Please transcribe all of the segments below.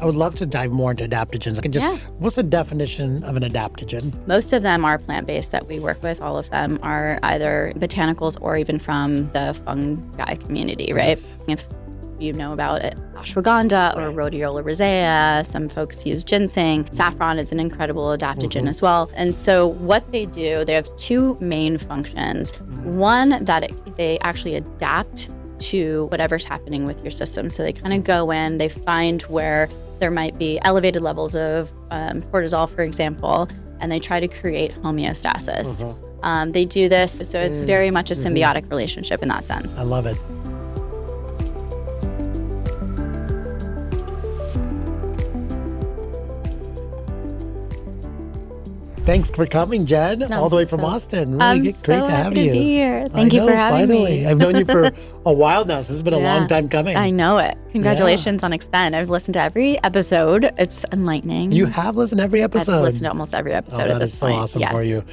I would love to dive more into adaptogens. What's the definition of an adaptogen? Most of them are plant-based that we work with. All of them are either botanicals or even from the fungi community, right? Yes. If you know about it, ashwagandha or rhodiola rosea. Some folks use ginseng. Saffron is an incredible adaptogen as well. And so what they do, they have two main functions. One, that they actually adapt to whatever's happening with your system. So they kind of go in, they find where there might be elevated levels of cortisol, for example, and they try to create homeostasis. They do this, so it's very much a symbiotic relationship in that sense. I love it. Thanks for coming, Jen, all the way from Austin. Really great to have you. To be here. Thank you for having me. I've known you for a while now, so this has been a long time coming. I know it. Congratulations on Extend. I've listened to every episode. It's enlightening. You have listened to every episode? I've listened to almost every episode at this point. That is so awesome for you.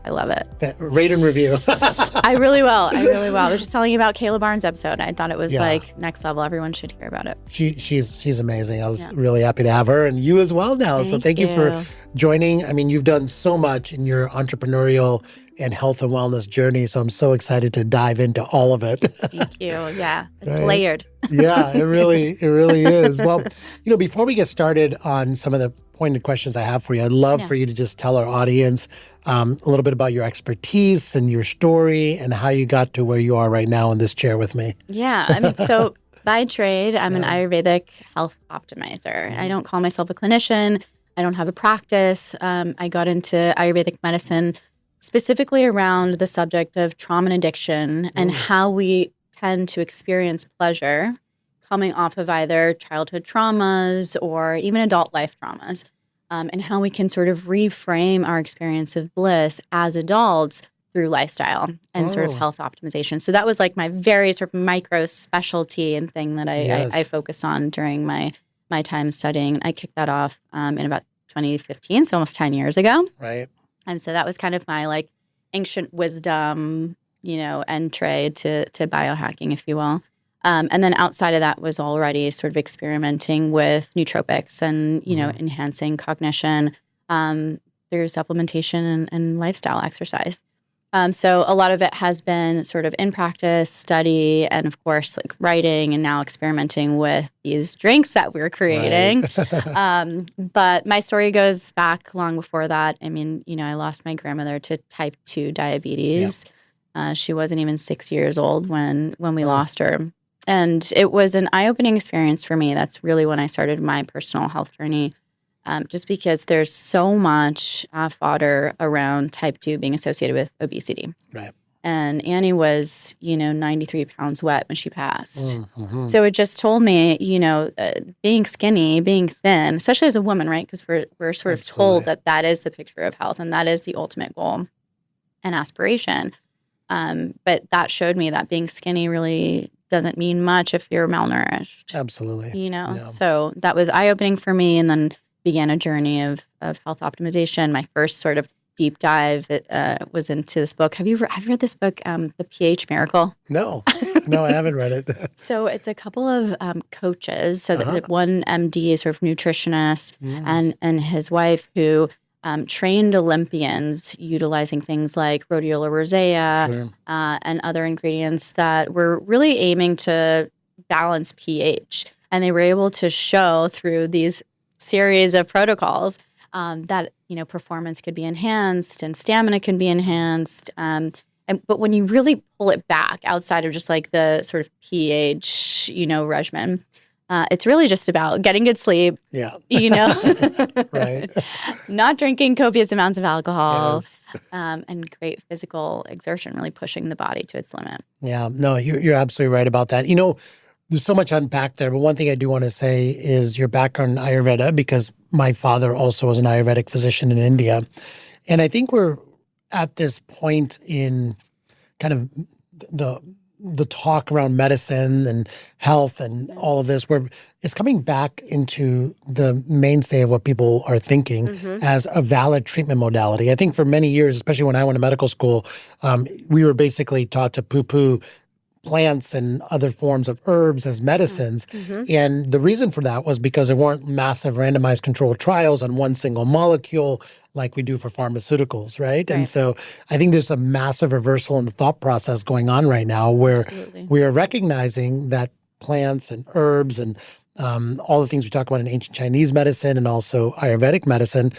I love it. Rate and review. I really will. I was just telling you about Kayla Barnes' episode. I thought it was like next level. Everyone should hear about it. She's amazing. I was really happy to have her, and you as well now. So thank you for joining. I mean, you've done so much in your entrepreneurial and health and wellness journey. So I'm so excited to dive into all of it. Thank you. Yeah, it's layered. Yeah, it really is. Well, before we get started on some of the pointed questions I have for you, I'd love for you to just tell our audience a little bit about your expertise and your story and how you got to where you are right now in this chair with me. Yeah, I mean, so by trade, I'm an Ayurvedic health optimizer. I don't call myself a clinician. I don't have a practice. I got into Ayurvedic medicine specifically around the subject of trauma and addiction and how we tend to experience pleasure coming off of either childhood traumas or even adult life traumas, and how we can sort of reframe our experience of bliss as adults through lifestyle and sort of health optimization. So that was like my very sort of micro specialty and thing that I focused on during my time studying. I kicked that off in about 2015, so almost 10 years ago. Right. And so that was kind of my like ancient wisdom, entree to biohacking, if you will. And then outside of that was already sort of experimenting with nootropics and, enhancing cognition through supplementation and lifestyle exercise. So a lot of it has been sort of in practice, study, and of course, like writing and now experimenting with these drinks that we're creating. Right. But my story goes back long before that. I mean, I lost my grandmother to type 2 diabetes. Yep. She wasn't even 6 years old when we lost her. And it was an eye-opening experience for me. That's really when I started my personal health journey. Just because there's so much fodder around type 2 being associated with obesity. Right. And Annie was, 93 pounds wet when she passed. Mm-hmm. So it just told me, being skinny, being thin, especially as a woman, right? Because we're sort of told that is the picture of health and that is the ultimate goal and aspiration. But that showed me that being skinny really doesn't mean much if you're malnourished. Absolutely. Yeah. So that was eye-opening for me, and then began a journey of health optimization. My first sort of deep dive was into this book. Have you read this book, The pH Miracle? No, I haven't read it. So it's a couple of coaches. So one MD, sort of nutritionist, and his wife who trained Olympians utilizing things like rhodiola rosea and other ingredients that were really aiming to balance pH. And they were able to show through these series of protocols that performance could be enhanced and stamina can be enhanced. But when you really pull it back outside of just like the sort of pH regimen, it's really just about getting good sleep. Yeah. Right. Not drinking copious amounts of alcohol, and great physical exertion, really pushing the body to its limit. Yeah. No, you're absolutely right about that. There's so much unpacked there, but one thing I do want to say is your background in Ayurveda, because my father also was an Ayurvedic physician in India. And I think we're at this point in kind of the talk around medicine and health and all of this, where it's coming back into the mainstay of what people are thinking as a valid treatment modality. I think for many years, especially when I went to medical school, we were basically taught to poo-poo plants and other forms of herbs as medicines. And the reason for that was because there weren't massive randomized controlled trials on one single molecule like we do for pharmaceuticals, right? And so I think there's a massive reversal in the thought process going on right now where we are recognizing that plants and herbs and all the things we talk about in ancient Chinese medicine and also Ayurvedic medicine,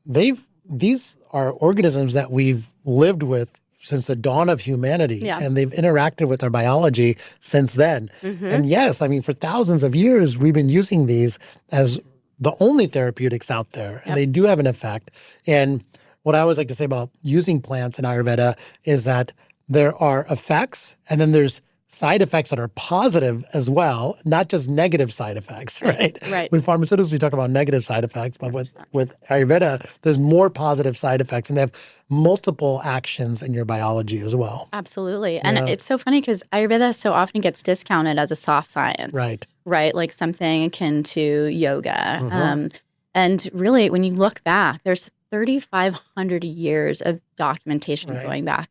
these are organisms that we've lived with since the dawn of humanity, and they've interacted with our biology since then. And yes, I mean, for thousands of years, we've been using these as the only therapeutics out there, and they do have an effect. And what I always like to say about using plants in Ayurveda is that there are effects, and then there's side effects that are positive as well, not just negative side effects, right? With pharmaceuticals, we talk about negative side effects, but with Ayurveda, there's more positive side effects, and they have multiple actions in your biology as well. Absolutely. And it's so funny because Ayurveda so often gets discounted as a soft science. Right? Like something akin to yoga. And really, when you look back, there's 3,500 years of documentation going back,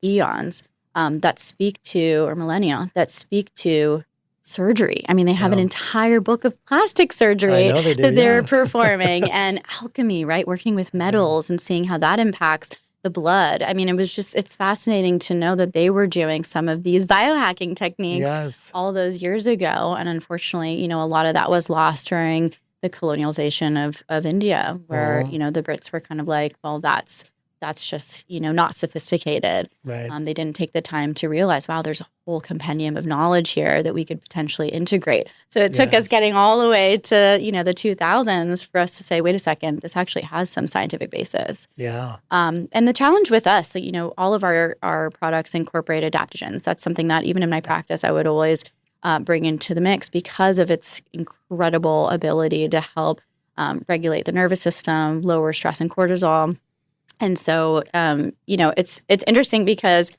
eons. That speak to, or millennia, that speak to surgery. I mean, they have an entire book of plastic surgery that they're performing and alchemy, right? Working with metals and seeing how that impacts the blood. I mean, it's fascinating to know that they were doing some of these biohacking techniques all those years ago. And unfortunately, a lot of that was lost during the colonialization of India, where, the Brits were kind of like, well, that's just, not sophisticated. They didn't take the time to realize, wow, there's a whole compendium of knowledge here that we could potentially integrate. So it took us getting all the way to, the 2000s for us to say, wait a second, this actually has some scientific basis. And the challenge with us, all of our products incorporate adaptogens. That's something that even in my practice, I would always bring into the mix because of its incredible ability to help regulate the nervous system, lower stress and cortisol. And so, it's interesting because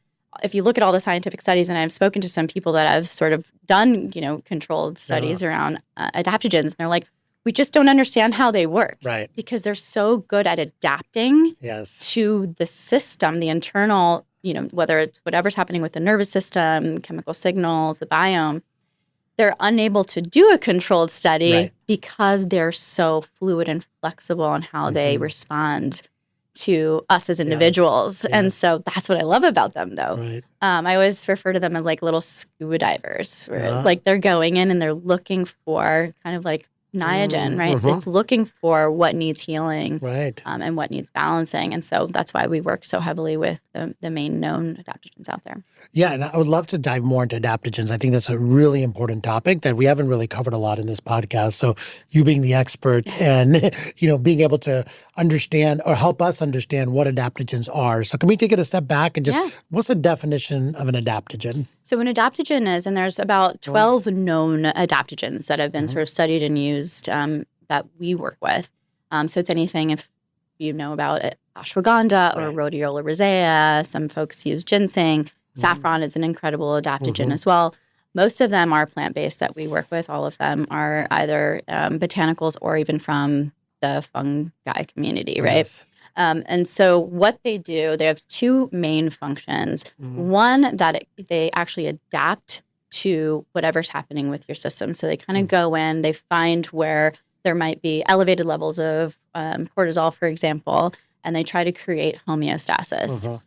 if you look at all the scientific studies, and I've spoken to some people that have sort of done, controlled studies around adaptogens, and they're like, we just don't understand how they work. Because they're so good at adapting to the system, the internal, whether it's whatever's happening with the nervous system, chemical signals, the biome. They're unable to do a controlled study because they're so fluid and flexible in how they respond to us as individuals. And so that's what I love about them, though. I always refer to them as like little scuba divers, where like they're going in and they're looking for kind of like Niagen, right? It's looking for what needs healing and what needs balancing. And so that's why we work so heavily with the main known adaptogens out there. Yeah, and I would love to dive more into adaptogens. I think that's a really important topic that we haven't really covered a lot in this podcast. So you being the expert and, being able to understand or help us understand what adaptogens are. So can we take it a step back and just, what's the definition of an adaptogen? So an adaptogen is, and there's about 12 known adaptogens that have been sort of studied and used that we work with. So it's anything, if you know about it, ashwagandha or rhodiola rosea. Some folks use ginseng. Saffron is an incredible adaptogen as well. Most of them are plant-based that we work with. All of them are either botanicals or even from the fungi community, right? And so what they do, they have two main functions. One, that they actually adapt to whatever's happening with your system. So they kind of go in, they find where there might be elevated levels of cortisol, for example, and they try to create homeostasis.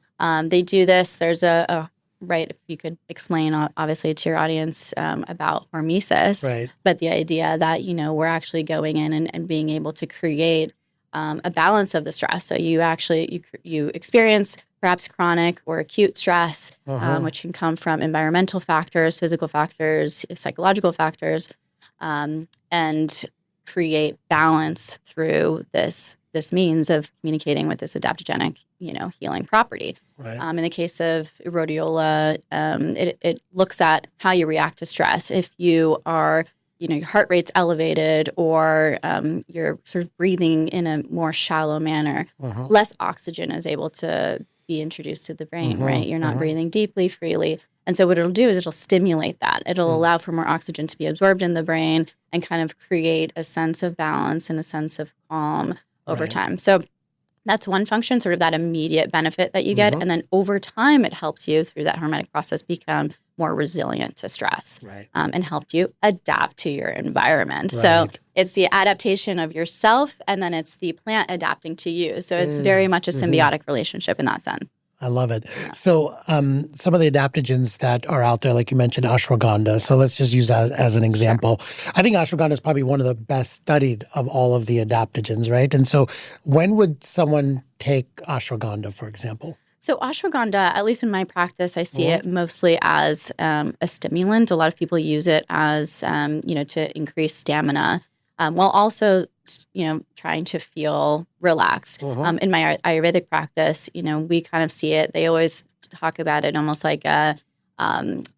They do this. There's if you could explain, obviously, to your audience about hormesis, but the idea that, we're actually going in and being able to create a balance of the stress. So you actually, you experience perhaps chronic or acute stress, which can come from environmental factors, physical factors, psychological factors, and create balance through this means of communicating with this adaptogenic, healing property. In the case of rhodiola, it looks at how you react to stress. If you are, your heart rate's elevated or you're sort of breathing in a more shallow manner, less oxygen is able to be introduced to the brain, right? You're not breathing deeply, freely. And so what it'll do is it'll stimulate that. It'll allow for more oxygen to be absorbed in the brain and kind of create a sense of balance and a sense of calm over time. So that's one function, sort of that immediate benefit that you get. And then over time, it helps you through that hormetic process become more resilient to stress, Right. And helped you adapt to your environment. Right. So it's the adaptation of yourself, and then it's the plant adapting to you. So it's very much a symbiotic relationship in that sense. I love it. Yeah. So some of the adaptogens that are out there, like you mentioned, ashwagandha. So let's just use that as an example. I think ashwagandha is probably one of the best studied of all of the adaptogens, right? And so when would someone take ashwagandha, for example? So ashwagandha, at least in my practice, I see it mostly as a stimulant. A lot of people use it as, to increase stamina, while also, trying to feel relaxed. In my Ayurvedic practice, we kind of see it. They always talk about it almost like the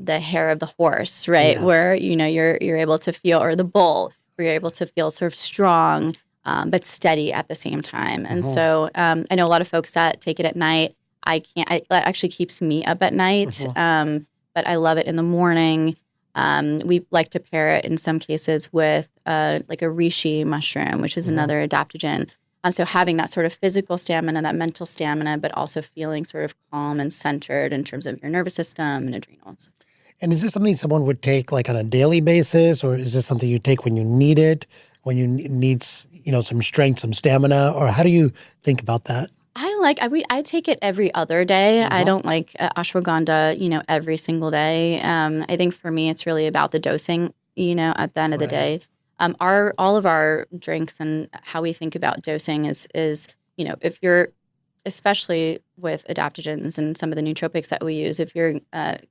hair of the horse, right? Yes. Where, you're able to feel, or the bull, where you're able to feel sort of strong, but steady at the same time. And so I know a lot of folks that take it at night. That actually keeps me up at night, but I love it in the morning. We like to pair it in some cases with like a reishi mushroom, which is another adaptogen. So having that sort of physical stamina, that mental stamina, but also feeling sort of calm and centered in terms of your nervous system and adrenals. And is this something someone would take like on a daily basis, or is this something you take when you need it, when you need some strength, some stamina, or how do you think about that? I take it every other day. I don't like ashwagandha, every single day. I think for me, it's really about the dosing, at the end of the day. All of our drinks and how we think about dosing is if you're, especially with adaptogens and some of the nootropics that we use, if you're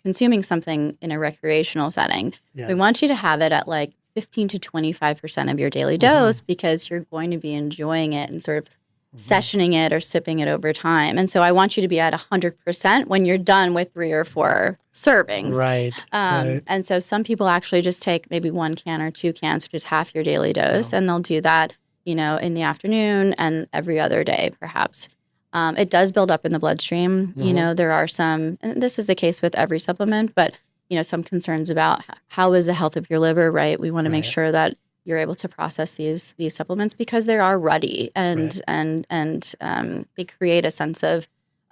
consuming something in a recreational setting, we want you to have it at like 15 to 25% of your daily dose, because you're going to be enjoying it and sort of sessioning it or sipping it over time. And so I want you to be at 100% when you're done with 3 or 4 servings. Right. And so some people actually just take maybe 1 can or 2 cans, which is half your daily dose, and they'll do that, in the afternoon and every other day, perhaps. It does build up in the bloodstream. There are some, and this is the case with every supplement, but, some concerns about how is the health of your liver, right? We want to make sure that you're able to process these supplements, because they are ruddy and they create a sense of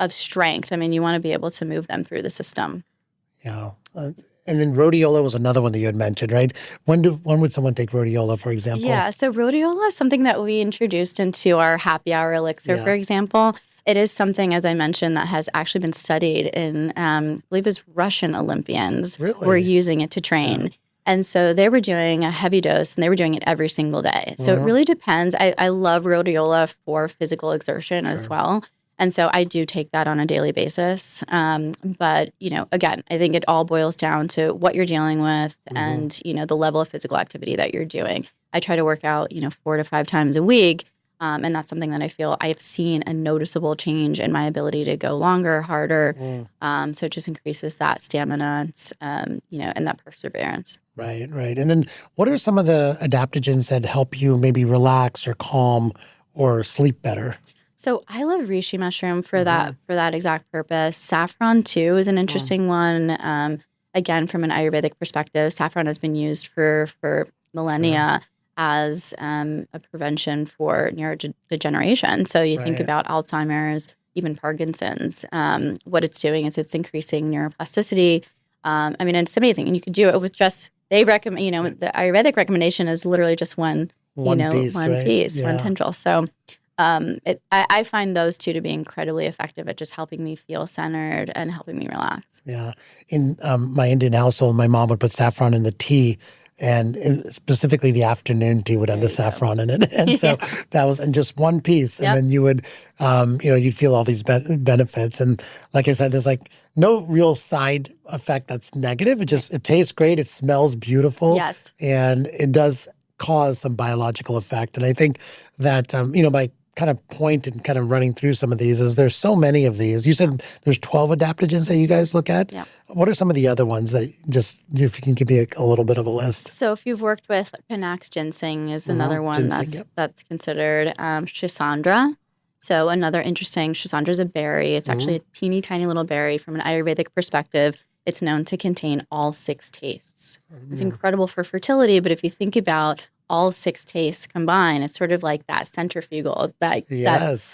strength. I mean, you want to be able to move them through the system. Yeah. And then rhodiola was another one that you had mentioned, right? When would someone take rhodiola, for example? Yeah. So rhodiola is something that we introduced into our happy hour elixir, for example. It is something, as I mentioned, that has actually been studied in, I believe it was Russian Olympians were using it to train. Yeah. And so they were doing a heavy dose, and they were doing it every single day. So it really depends. I love rhodiola for physical exertion as well. And so I do take that on a daily basis. But, again, I think it all boils down to what you're dealing with and, the level of physical activity that you're doing. I try to work out, 4 to 5 times a week. And that's something that I feel I have seen a noticeable change in my ability to go longer, harder. So it just increases that stamina, and that perseverance. Right. And then what are some of the adaptogens that help you maybe relax or calm or sleep better? So I love reishi mushroom for that exact purpose. Saffron too is an interesting one. Again, from an Ayurvedic perspective, saffron has been used for millennia as a prevention for neurodegeneration. So you think about Alzheimer's, even Parkinson's. What it's doing is it's increasing neuroplasticity. It's amazing, and you could do it with just. They recommend, the Ayurvedic recommendation is literally just one piece, one tendril. So I find those two to be incredibly effective at just helping me feel centered and helping me relax. Yeah. In my Indian household, my mom would put saffron in the tea, and specifically the afternoon tea would have the saffron in it. And so that was in just one piece. And then you would, you'd feel all these benefits. And like I said, there's like no real side effect that's negative. It tastes great. It smells beautiful. Yes. And it does cause some biological effect. And I think that, my kind of point in kind of running through some of these is there's so many of these. You said there's 12 adaptogens that you guys look at. Yeah. What are some of the other ones that if you can give me a little bit of a list? So if you've worked with Panax ginseng is another one that's considered. Schisandra. So another interesting, Schisandra is a berry. It's actually a teeny tiny little berry. From an Ayurvedic perspective, it's known to contain all 6 tastes. It's incredible for fertility, but if you think about all 6 tastes combined, it's sort of like that centrifugal that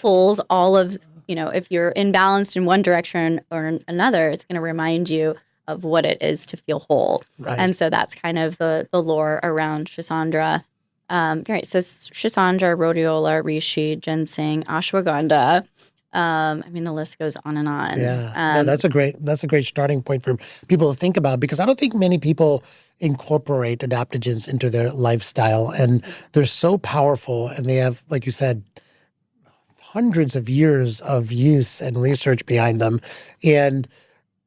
pulls all of, if you're imbalanced in one direction or another, it's going to remind you of what it is to feel whole. Right. And so that's kind of the lore around Shisandra. Right. So Shisandra, rhodiola, reishi, ginseng, ashwagandha. The list goes on and on. Yeah. No, that's a great starting point for people to think about, because I don't think many people incorporate adaptogens into their lifestyle, and they're so powerful, and they have, like you said, hundreds of years of use and research behind them. And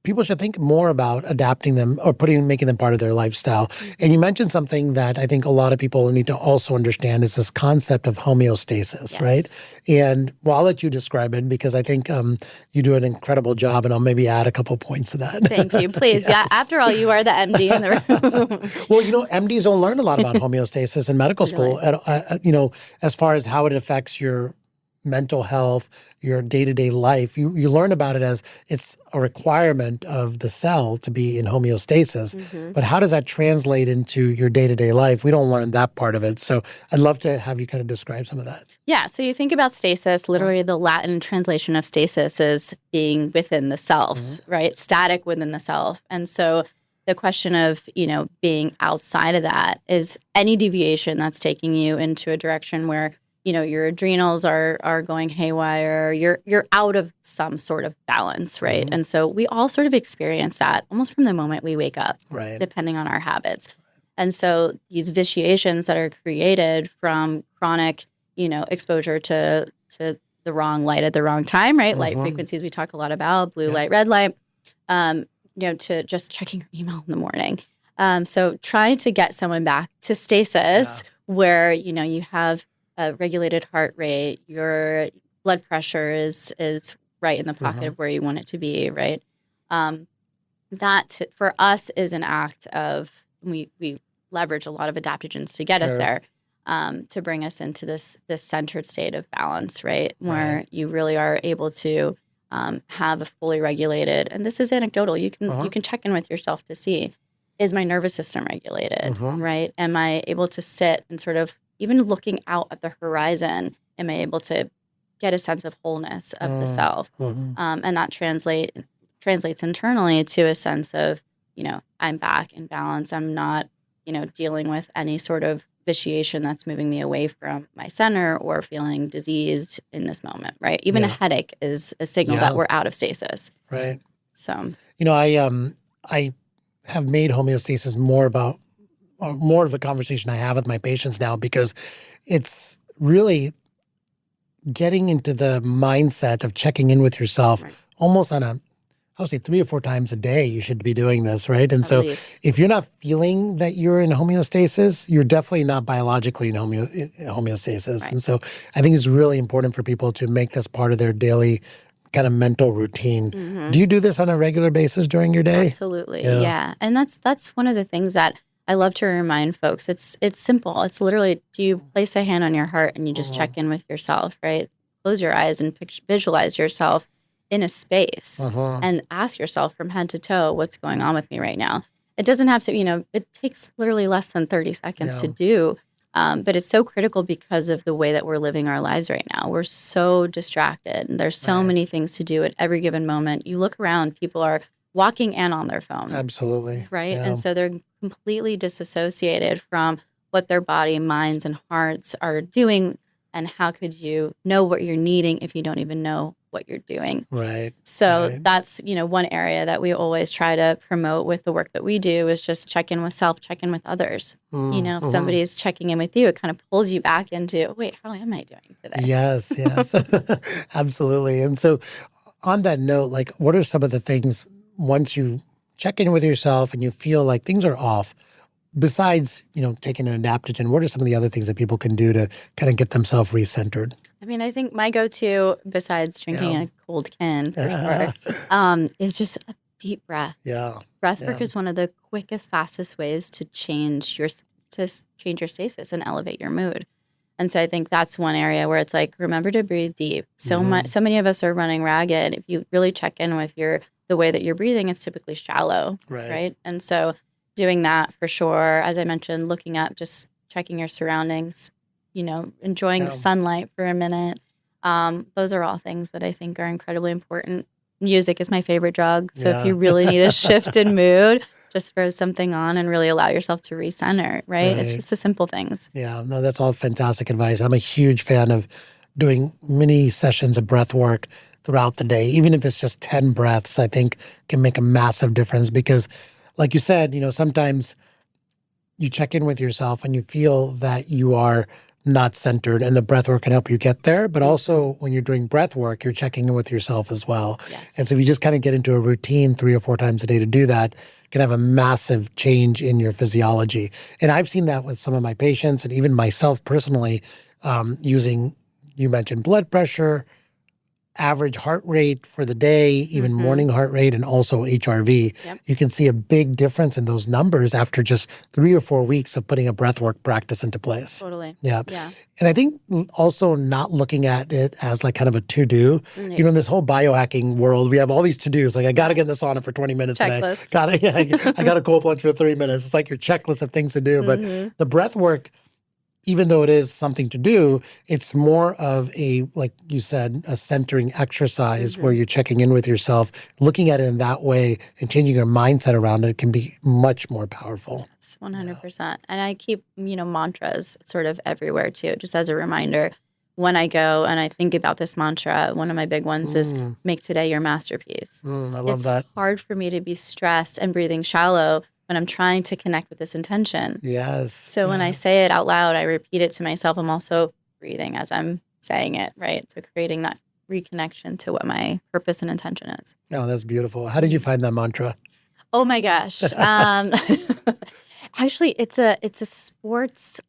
people should think more about adapting them or making them part of their lifestyle. And you mentioned something that I think a lot of people need to also understand is this concept of homeostasis, Yes. right? And I'll let you describe it, because I think you do an incredible job, and I'll maybe add a couple points to that. Thank you. Please. Yes. Yeah. After all, you are the MD in the room. Well, MDs don't learn a lot about homeostasis in medical school, as far as how it affects your mental health, your day-to-day life. You learn about it as it's a requirement of the cell to be in homeostasis. Mm-hmm. But how does that translate into your day-to-day life? We don't learn that part of it. So I'd love to have you kind of describe some of that. Yeah. So you think about stasis, literally the Latin translation of stasis is being within the self, right? Static within the self. And so the question of, being outside of that is any deviation that's taking you into a direction where your adrenals are going haywire, you're out of some sort of balance, right? And so we all sort of experience that almost from the moment we wake up, right, depending on our habits. And so these vitiations that are created from chronic, exposure to the wrong light at the wrong time, right? Light frequencies we talk a lot about, blue light, red light, to just checking your email in the morning. So trying to get someone back to stasis where, you have a regulated heart rate, your blood pressure is right in the pocket of where you want it to be, right? That for us is an act of, we leverage a lot of adaptogens to get us there, to bring us into this centered state of balance, right? Where you really are able to have a fully regulated, and this is anecdotal, you can check in with yourself to see, is my nervous system regulated, right? Am I able to sit and sort of, even looking out at the horizon, am I able to get a sense of wholeness of the self? And that translates internally to a sense of, I'm back in balance. I'm not, dealing with any sort of vitiation that's moving me away from my center or feeling diseased in this moment, right? Even a headache is a signal that we're out of stasis. Right. So, I have made homeostasis more of a conversation I have with my patients now, because it's really getting into the mindset of checking in with yourself almost on I would say 3 or 4 times a day. You should be doing this, right? And so if you're not feeling that you're in homeostasis, you're definitely not biologically in homeostasis. Right. And so I think it's really important for people to make this part of their daily kind of mental routine. Do you do this on a regular basis during your day? Absolutely. Yeah. And that's one of the things that I love to remind folks. It's simple. It's literally, do you place a hand on your heart and you just check in with yourself, right? Close your eyes and visualize yourself in a space and ask yourself from head to toe, what's going on with me right now? It doesn't have to, it takes literally less than 30 seconds to do. But it's so critical because of the way that we're living our lives right now. We're so distracted, and there's so many things to do at every given moment. You look around, people are walking and on their phone. Absolutely. Right? Yeah. And so they're completely disassociated from what their body, minds, and hearts are doing. And how could you know what you're needing if you don't even know what you're doing? Right. So that's, one area that we always try to promote with the work that we do is just check in with self, check in with others. If somebody's checking in with you, it kind of pulls you back into, wait, how am I doing today? Yes. Absolutely. And so on that note, like, what are some of the things once you check in with yourself and you feel like things are off, besides, taking an adaptogen, what are some of the other things that people can do to kind of get themselves recentered? I think my go-to, besides drinking a cold Kin, for sure, is just a deep breath. Yeah. Breathwork is one of the quickest, fastest ways to change your stasis and elevate your mood. And so I think that's one area where it's like, remember to breathe deep. So many of us are running ragged. If you really check in with the way that you're breathing, it's typically shallow, right? And so doing that for sure, as I mentioned, looking up, just checking your surroundings, enjoying the sunlight for a minute. Those are all things that I think are incredibly important. music is my favorite drug. So if Yeah. you really need a shift in mood, just throw something on and really allow yourself to recenter, right? It's Right. just the simple things. Yeah, no, that's all fantastic advice. I'm a huge fan of doing mini sessions of breath work throughout the day, even if it's just 10 breaths, I think can make a massive difference because, like you said, sometimes you check in with yourself and you feel that you are not centered and the breath work can help you get there. But also when you're doing breath work, you're checking in with yourself as well. Yes. And so if you just kind of get into a routine 3 or 4 times a day to do that, it can have a massive change in your physiology. And I've seen that with some of my patients and even myself personally using, you mentioned blood pressure, average heart rate for the day, even morning heart rate, and also HRV. Yep. You can see a big difference in those numbers after just 3 or 4 weeks of putting a breathwork practice into place. Totally. Yeah. Yeah. And I think also not looking at it as like kind of a to-do. In this whole biohacking world, we have all these to-dos. Like, I got to get in the sauna for 20 minutes Checklist. today. I got a cold plunge for 3 minutes. It's like your checklist of things to do. But the breath work, even though it is something to do, it's more of a, like you said, a centering exercise where you're checking in with yourself, looking at it in that way and changing your mindset around it can be much more powerful. Yes, 100%. And I keep, mantras sort of everywhere too, just as a reminder. When I go and I think about this mantra, one of my big ones is make today your masterpiece. I love It's hard for me to be stressed and breathing shallow when I'm trying to connect with this intention. Yes. So when I say it out loud, I repeat it to myself. I'm also breathing as I'm saying it, right? So creating that reconnection to what my purpose and intention is. Oh, that's beautiful. How did you find that mantra? Oh my gosh. Actually, it's a sports.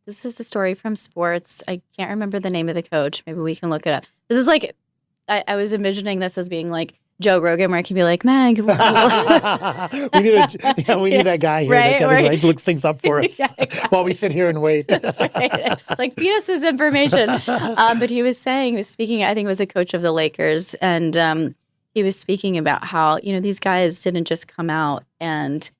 This is a story from sports. I can't remember the name of the coach. Maybe we can look it up. This is like, I was envisioning this as being like Joe Rogan, where I can be like, Meg. we need that guy here right, that kind of like looks things up for us while we sit here and wait. That's right. It's like, feed us this information. But he was speaking, I think it was a coach of the Lakers, and he was speaking about how, these guys didn't just come out and,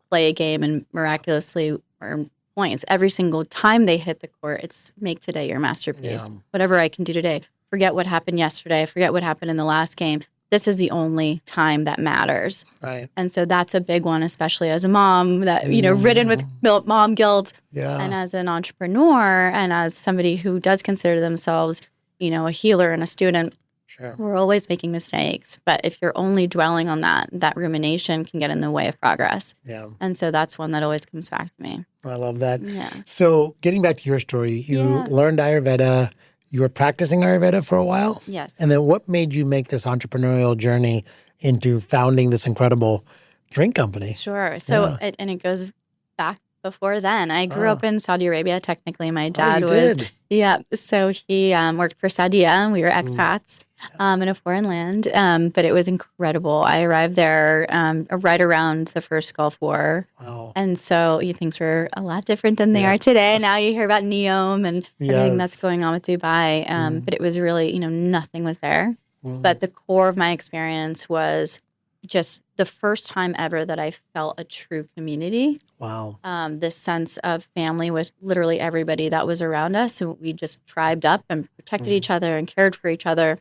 play a game and miraculously earn points. Every single time they hit the court, it's make today your masterpiece. Yeah. Whatever I can do today. Forget what happened yesterday. Forget what happened in the last game. This is the only time that matters. Right. And so that's a big one, especially as a mom that, ridden with mom guilt. Yeah. And as an entrepreneur and as somebody who does consider themselves, a healer and a student, Sure. we're always making mistakes. But if you're only dwelling on that rumination can get in the way of progress. Yeah. And so that's one that always comes back to me. I love that. Yeah. So getting back to your story, you learned Ayurveda. You were practicing Ayurveda for a while? Yes. And then what made you make this entrepreneurial journey into founding this incredible drink company? Sure. So, it goes back before then. I grew up in Saudi Arabia, technically. My dad did? Yeah. So he worked for Saudia, and we were expats in a foreign land. But it was incredible. I arrived there right around the first Gulf War. Wow. And so things were a lot different than they are today. Now you hear about NEOM and everything that's going on with Dubai. But it was really, nothing was there. But the core of my experience was just the first time ever that I felt a true community. Wow. This sense of family with literally everybody that was around us. So we just tribed up and protected each other and cared for each other.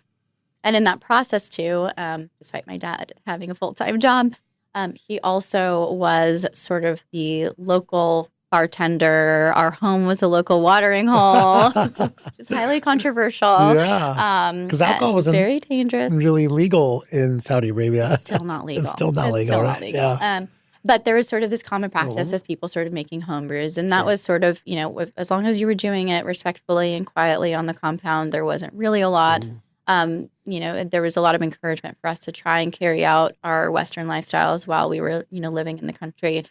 And in that process too, despite my dad having a full-time job, he also was sort of the local bartender. Our home was a local watering hole, which is highly controversial. Yeah. Because alcohol wasn't very dangerous. really legal in Saudi Arabia. It's still not legal. It's still not legal, right? Yeah. But there was sort of this common practice of people sort of making home brews. And that was sort of, as long as you were doing it respectfully and quietly on the compound, there wasn't really a lot. There was a lot of encouragement for us to try and carry out our Western lifestyles while we were, living in the country,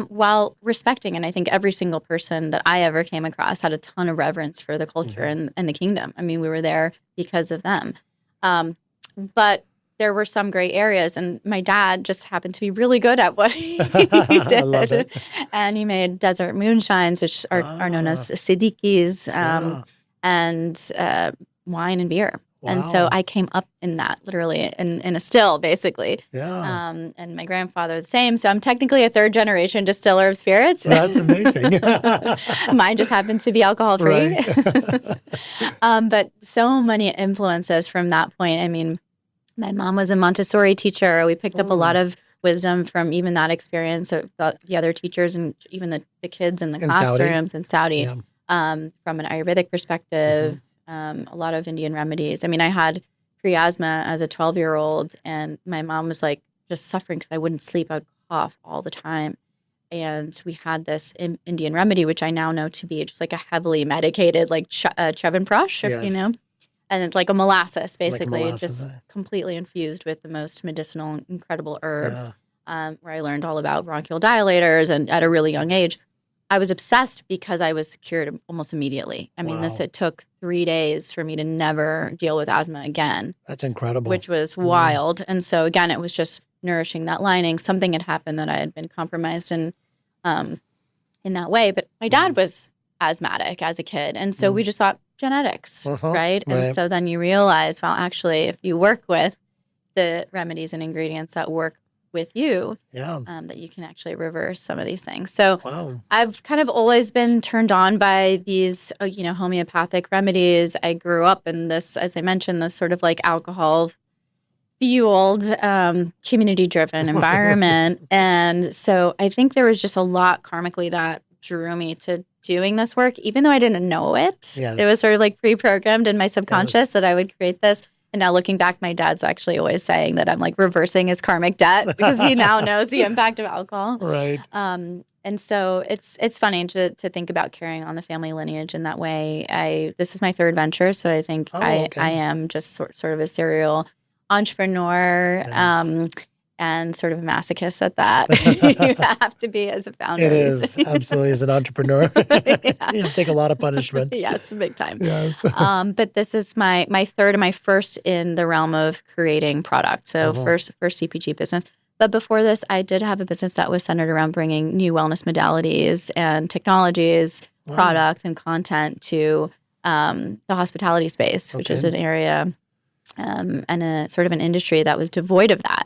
while respecting. And I think every single person that I ever came across had a ton of reverence for the culture and the kingdom. I mean, we were there because of them. But there were some gray areas, and my dad just happened to be really good at what he did. I love it. And he made desert moonshines, which are known as siddiquis, and wine and beer. Wow. And so I came up in that, literally in a still, basically. Yeah. And my grandfather the same. So I'm technically a third generation distiller of spirits. That's amazing. Mine just happened to be alcohol free. Right. But so many influences from that point. I mean, My mom was a Montessori teacher. We picked up a lot of wisdom from even that experience of the other teachers and even the kids in the classrooms in Saudi. Yeah. From an Ayurvedic perspective, a lot of Indian remedies. I mean, I had pre-asthma as a 12-year-old, and my mom was like just suffering because I wouldn't sleep. I would cough all the time. And we had this Indian remedy, which I now know to be just like a heavily medicated, like Chyavanprash, if you know. And it's like a molasses, basically, just completely infused with the most medicinal, incredible herbs, where I learned all about bronchial dilators and at a really young age. I was obsessed because I was cured almost immediately. I mean, it took 3 days for me to never deal with asthma again. That's incredible. Which was wild. And so, again, it was just nourishing that lining. Something had happened that I had been compromised in that way. But my dad was asthmatic as a kid. And so we just thought genetics, right? And so then you realize, well, actually, if you work with the remedies and ingredients that work with you, that you can actually reverse some of these things. So I've kind of always been turned on by these, homeopathic remedies. I grew up in this, as I mentioned, this sort of like alcohol fueled, community-driven environment. And so I think there was just a lot karmically that drew me to doing this work, even though I didn't know it. It was sort of like pre-programmed in my subconscious that I would create this. And now looking back, my dad's actually always saying that I'm like reversing his karmic debt because he now knows the impact of alcohol. Right. And so it's funny to think about carrying on the family lineage in that way. This is my third venture, so I think I am just sort of a serial entrepreneur. And sort of a masochist at that. You have to be as a founder. It is, absolutely, as an entrepreneur. You take a lot of punishment. Yes, big time. Yes. But this is my third and my first in the realm of creating product. So first CPG business. But before this, I did have a business that was centered around bringing new wellness modalities and technologies, products, and content to the hospitality space, which is an area and a sort of an industry that was devoid of that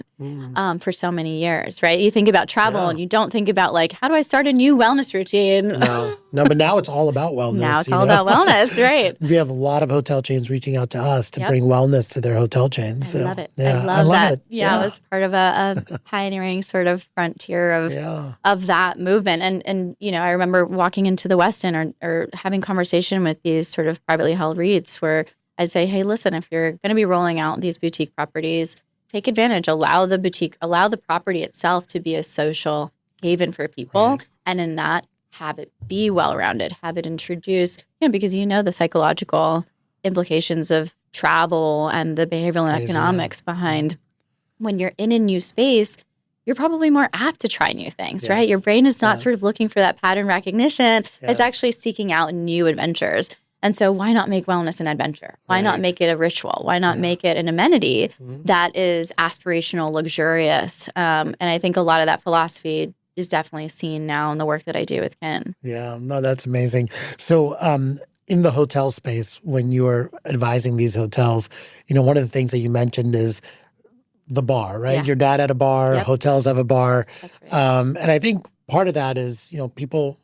for so many years, right? You think about travel and you don't think about like, how do I start a new wellness routine? No, but now it's all about wellness. Now it's all about wellness, right? We have a lot of hotel chains reaching out to us to bring wellness to their hotel chains. I love it. Yeah, I love that. It. Yeah, it was part of a pioneering sort of frontier of that movement. And I remember walking into the Westin or having conversation with these sort of privately held REITs where I'd say, hey, listen, if you're going to be rolling out these boutique properties, take advantage, allow the property itself to be a social haven for people. Right. And in that, have it be well-rounded, have it introduced, because the psychological implications of travel and the behavioral and economics behind when you're in a new space, you're probably more apt to try new things, right? Your brain is not sort of looking for that pattern recognition. It's actually seeking out new adventures. And so why not make wellness an adventure? Why not make it a ritual? Why not make it an amenity that is aspirational, luxurious? And I think a lot of that philosophy is definitely seen now in the work that I do with Kin. Yeah, no, that's amazing. So in the hotel space, when you're advising these hotels, one of the things that you mentioned is the bar, right? Yeah. Your dad had a bar, hotels have a bar. That's right. And I think part of that is, people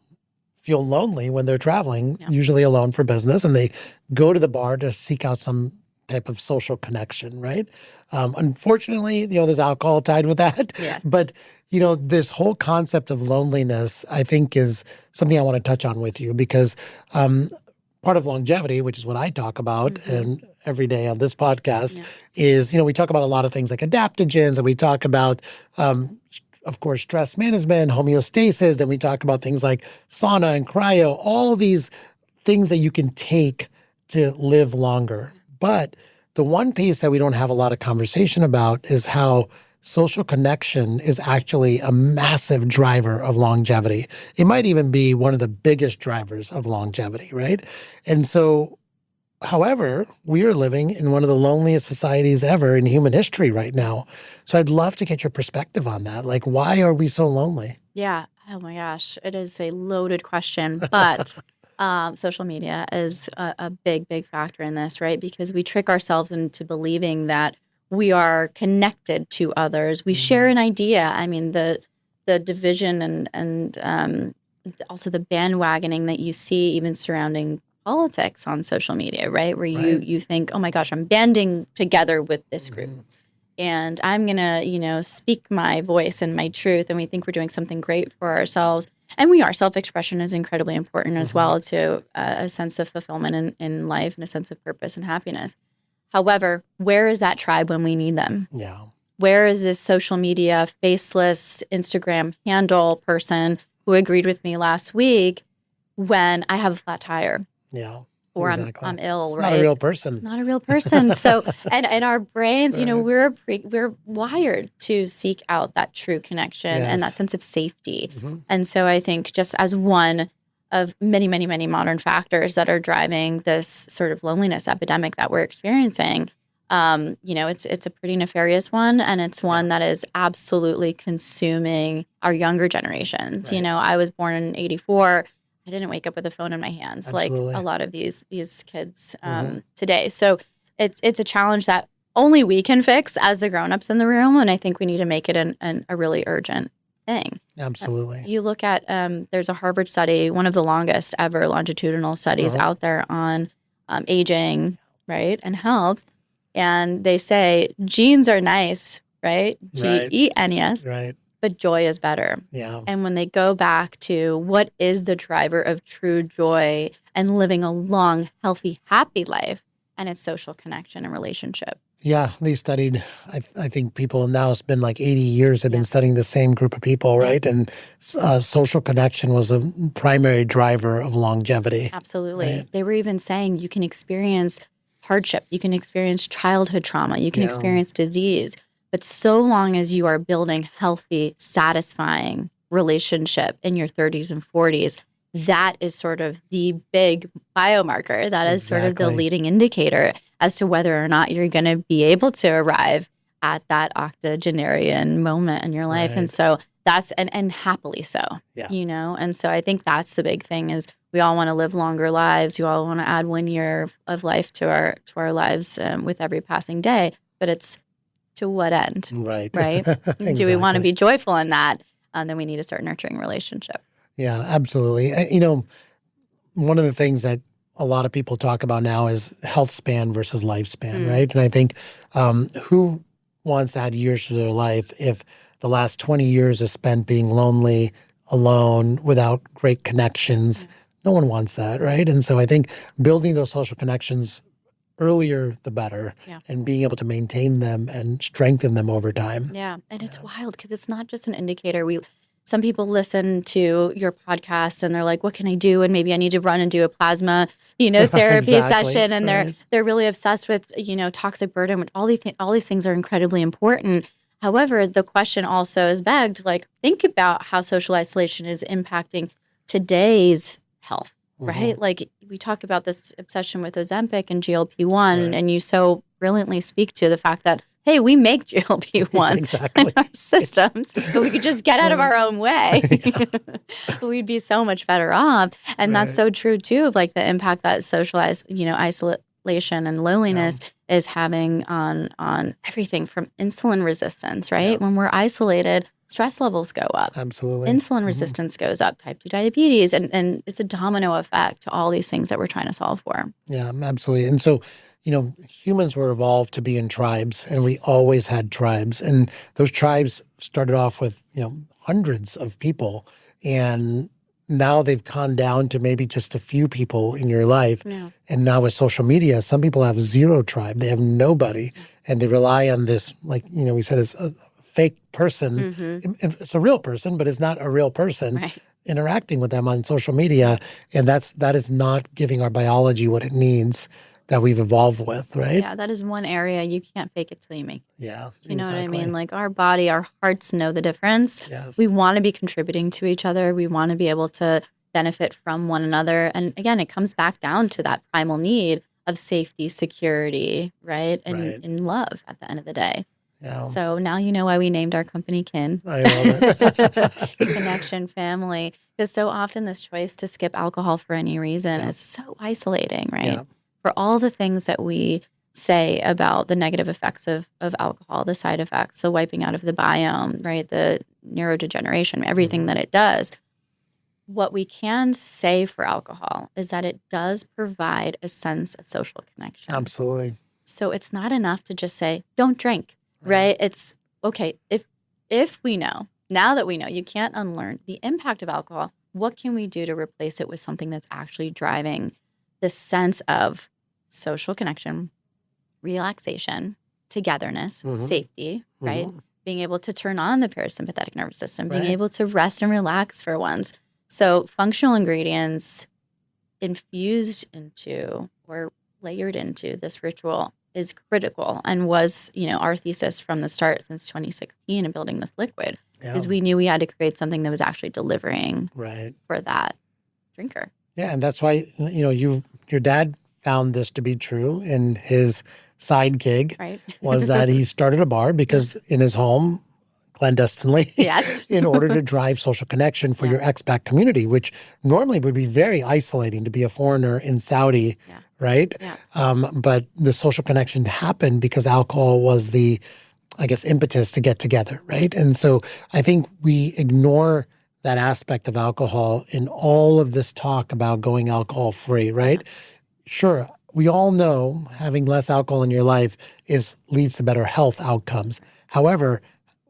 feel lonely when they're traveling, usually alone for business, and they go to the bar to seek out some type of social connection, right? Unfortunately, there's alcohol tied with that. Yes. But, this whole concept of loneliness, I think, is something I want to touch on with you because part of longevity, which is what I talk about and every day on this podcast, is, we talk about a lot of things like adaptogens, and we talk about of course, stress management, homeostasis. Then we talk about things like sauna and cryo, all these things that you can take to live longer. But the one piece that we don't have a lot of conversation about is how social connection is actually a massive driver of longevity. It might even be one of the biggest drivers of longevity, right? And so, however, we are living in one of the loneliest societies ever in human history right now. So I'd love to get your perspective on that. Like, why are we so lonely? Yeah. Oh my gosh. It is a loaded question, but social media is a big, big factor in this, right? Because we trick ourselves into believing that we are connected to others. We share an idea. I mean, the division and also the bandwagoning that you see even surrounding politics on social media, right? Where you think, oh my gosh, I'm banding together with this group. and I'm going to, speak my voice and my truth. And we think we're doing something great for ourselves. And we are. Self-expression is incredibly important as well to a sense of fulfillment in life and a sense of purpose and happiness. However, where is that tribe when we need them? Yeah. Where is this social media, faceless Instagram handle person who agreed with me last week when I have a flat tire? Yeah. Or exactly. I'm ill, It's right? not a real person. It's not a real person. So, and our brains, Right. we're wired to seek out that true connection and that Yes. sense of safety. Mm-hmm. And so I think just as one of many, many, many modern factors that are driving this sort of loneliness epidemic that we're experiencing, it's a pretty nefarious one, and it's one that is absolutely consuming our younger generations. Right. I was born in '84. I didn't wake up with a phone in my hands Absolutely. like a lot of these kids today. So it's a challenge that only we can fix as the grown-ups in the room, and I think we need to make it a really urgent thing. Absolutely. You look at there's a Harvard study, one of the longest ever longitudinal studies out there on aging, right, and health, and they say genes are nice, right? GENES, Right. but joy is better. Yeah. And when they go back to what is the driver of true joy and living a long, healthy, happy life, and it's social connection and relationship. Yeah, they studied, I think people now, it's been like 80 years have been studying the same group of people, right? And social connection was a primary driver of longevity. Absolutely. Right. They were even saying you can experience hardship, you can experience childhood trauma, you can experience disease, but so long as you are building healthy, satisfying relationship in your 30s and 40s, that is sort of the big biomarker. That is sort of the leading indicator as to whether or not you're going to be able to arrive at that octogenarian moment in your life. And so that's, and happily so, and so I think that's the big thing is we all want to live longer lives. We all want to add 1 year of life to our lives with every passing day, but it's to what end? Right. Exactly. Do we want to be joyful in that? Then we need to start nurturing relationship. Yeah, absolutely. One of the things that a lot of people talk about now is health span versus lifespan, right? And I think who wants to add years to their life if the last 20 years is spent being lonely, alone, without great connections? No one wants that, right? And so I think building those social connections earlier the better, and being able to maintain them and strengthen them over time. Yeah, and it's wild because it's not just an indicator. Some people listen to your podcast and they're like, "What can I do?" And maybe I need to run and do a plasma, therapy session, and they're really obsessed with toxic burden. All these things are incredibly important. However, the question also is begged, like, think about how social isolation is impacting today's health. Right? Like we talk about this obsession with Ozempic and GLP-1, and you so brilliantly speak to the fact that, hey, we make GLP-1 in our systems, but we could just get out of our own way. We'd be so much better off. And that's so true too, of like the impact that socialized, isolation and loneliness is having on everything from insulin resistance, right? When we're isolated, stress levels go up. Absolutely. Insulin resistance goes up, type 2 diabetes, and it's a domino effect to all these things that we're trying to solve for. Yeah, absolutely. And so, humans were evolved to be in tribes, and we always had tribes. And those tribes started off with, hundreds of people, and now they've gone down to maybe just a few people in your life. Yeah. And now with social media, some people have zero tribe. They have nobody, and they rely on this, like, we said, it's a fake person. It's a real person, but it's not a real person interacting with them on social media. And that is not giving our biology what it needs that we've evolved with, right? Yeah, that is one area you can't fake it till you make it. Yeah, you know what I mean? Like our body, our hearts know the difference. Yes. We want to be contributing to each other. We want to be able to benefit from one another. And again, it comes back down to that primal need of safety, security, right? And love at the end of the day. Yeah. So now you know why we named our company Kin. I love it. Connection, family. Because so often this choice to skip alcohol for any reason is so isolating, right? Yeah. For all the things that we say about the negative effects of alcohol, the side effects, the wiping out of the biome, right? The neurodegeneration, everything that it does. What we can say for alcohol is that it does provide a sense of social connection. Absolutely. So it's not enough to just say, don't drink. right? It's okay. If we know, now that we know, you can't unlearn the impact of alcohol, what can we do to replace it with something that's actually driving this sense of social connection, relaxation, togetherness, safety, right? Being able to turn on the parasympathetic nervous system, being able to rest and relax for once. So functional ingredients infused into or layered into this ritual is critical and was, our thesis from the start since 2016 in building this liquid is we knew we had to create something that was actually delivering for that drinker. Yeah, and that's why, your dad found this to be true in his side gig was that he started a bar because in his home, clandestinely, in order to drive social connection for your expat community, which normally would be very isolating to be a foreigner in Saudi, right? But the social connection happened because alcohol was the, impetus to get together, right? And so I think we ignore that aspect of alcohol in all of this talk about going alcohol free, right? Sure, we all know having less alcohol in your life leads to better health outcomes. However,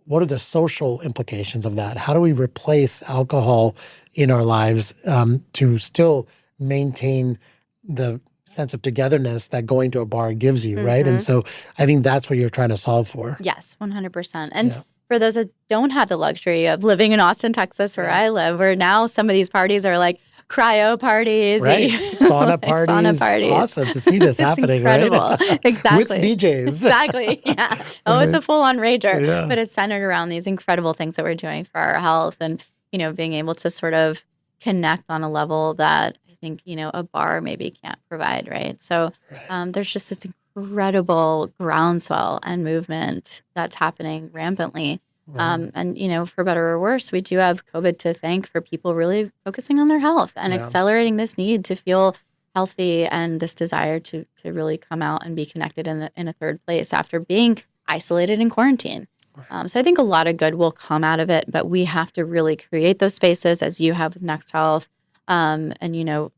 what are the social implications of that? How do we replace alcohol in our lives to still maintain the sense of togetherness that going to a bar gives you, right? And so I think that's what you're trying to solve for. Yes, 100%. And for those that don't have the luxury of living in Austin, Texas, where I live, where now some of these parties are like cryo parties. Right. Sauna parties. Sauna parties. It's awesome to see this happening, incredible. Right? Exactly. With DJs. Exactly. Yeah. Oh, it's a full-on rager. But it's centered around these incredible things that we're doing for our health and, being able to sort of connect on a level that I think, a bar maybe can't provide, right? So there's just this incredible groundswell and movement that's happening rampantly. And, for better or worse, we do have COVID to thank for people really focusing on their health and accelerating this need to feel healthy and this desire to really come out and be connected in a third place after being isolated in quarantine. So I think a lot of good will come out of it, but we have to really create those spaces as you have with Next Health and,